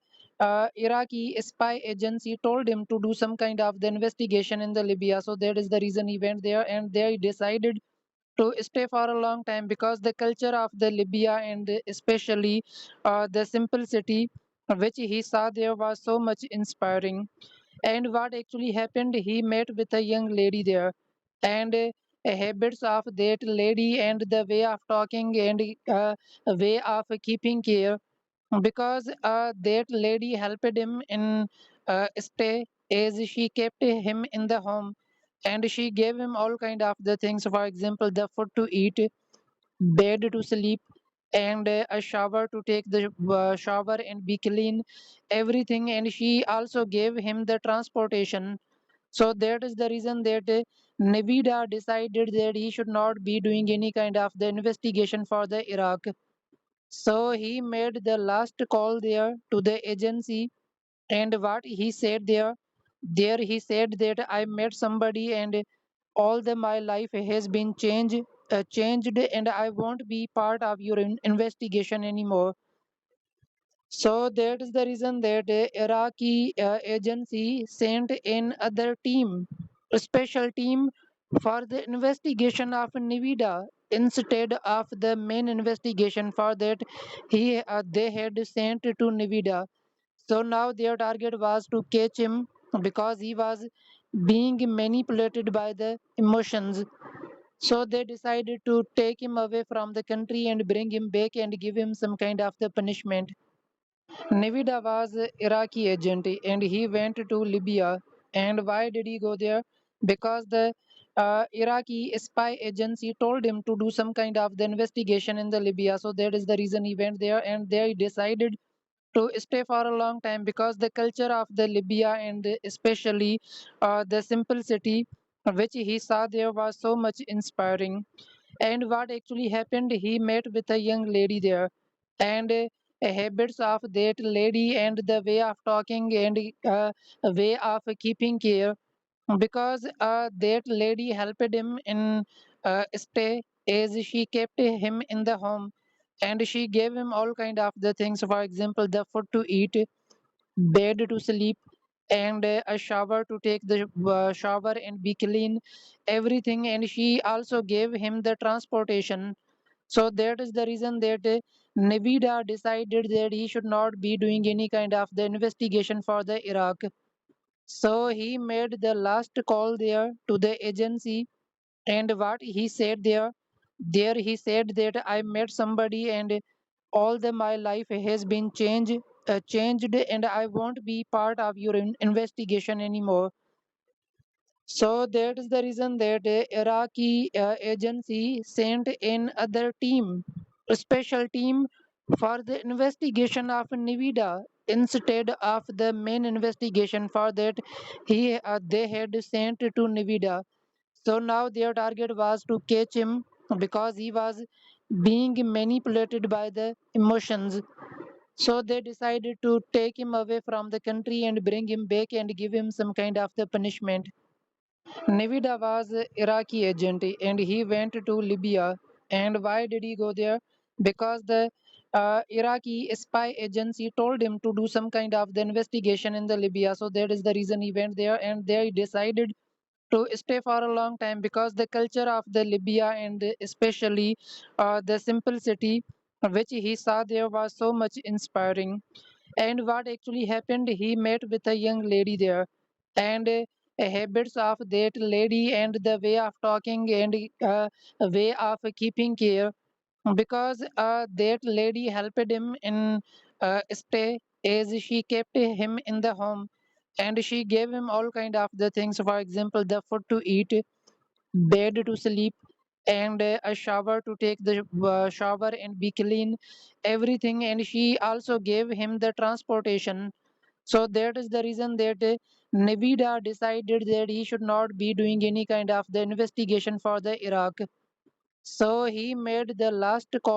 Iraqi spy agency told him to do some kind of the investigation in the Libya. So that is the reason he went there, and they decided to stay for a long time because the culture of the Libya and especially the simplicity which he saw there was so much inspiring. And what actually happened, he met with a young lady there, and habits of that lady and the way of talking and way of keeping care, because that lady helped him in stay as she kept him in the home, and she gave him all kind of the things, for example the food to eat, bed to sleep, and a shower to take the shower and be clean, everything. And she also gave him the transportation. So that is the reason that Nevada decided that he should not be doing any kind of the investigation for the Iraq. So he made the last call there to the agency. And what he said there he said that I met somebody, and all the my life has been changed, and I won't be part of your investigation anymore. So that is the reason that Iraqi agency sent another team, a special team for the investigation of Nevada instead of the main investigation for that they had sent to Nevada. So now their target was to catch him because he was being manipulated by the emotions. So they decided to take him away from the country and bring him back and give him some kind of the punishment. Nevada was an Iraqi agent and he went to Libya. And why did he go there? Because the Iraqi spy agency told him to do some kind of the investigation in the Libya. So that is the reason he went there, and they decided to stay for a long time because the culture of the Libya and especially the simplicity which he saw there was so much inspiring. And what actually happened, he met with a young lady there, and habits of that lady and the way of talking and way of keeping care, because that lady helped him in stay as she kept him in the home, and she gave him all kind of the things, for example the food to eat, bed to sleep, and a shower to take the shower and be clean, everything. And she also gave him the transportation. So that is the reason that Nevada decided that he should not be doing any kind of the investigation for the Iraq. So he made the last call there to the agency. And what he said there he said that I met somebody, and all the my life has been changed, and I won't be part of your investigation anymore. So that is the reason that Iraqi agency sent in other team, a special team for the investigation of Nevada instead of the main investigation for that they had sent to Nevada. So now their target was to catch him because he was being manipulated by the emotions. So they decided to take him away from the country and bring him back and give him some kind of the punishment. Nevada was an Iraqi agent and he went to Libya. And why did he go there? Because the Iraqi spy agency told him to do some kind of the investigation in the Libya. So that is the reason he went there, and they decided to stay for a long time because the culture of the Libya and especially the simplicity which he saw there was so much inspiring. And what actually happened, he met with a young lady there, and habits of that lady and the way of talking and way of keeping care, because that lady helped him in stay as she kept him in the home, and she gave him all kind of the things, for example the food to eat, bed to sleep, and a shower to take the shower and be clean, everything. And she also gave him the transportation. So that is the reason that Nevada decided that he should not be doing any kind of the investigation for the Iraq. So he made the last call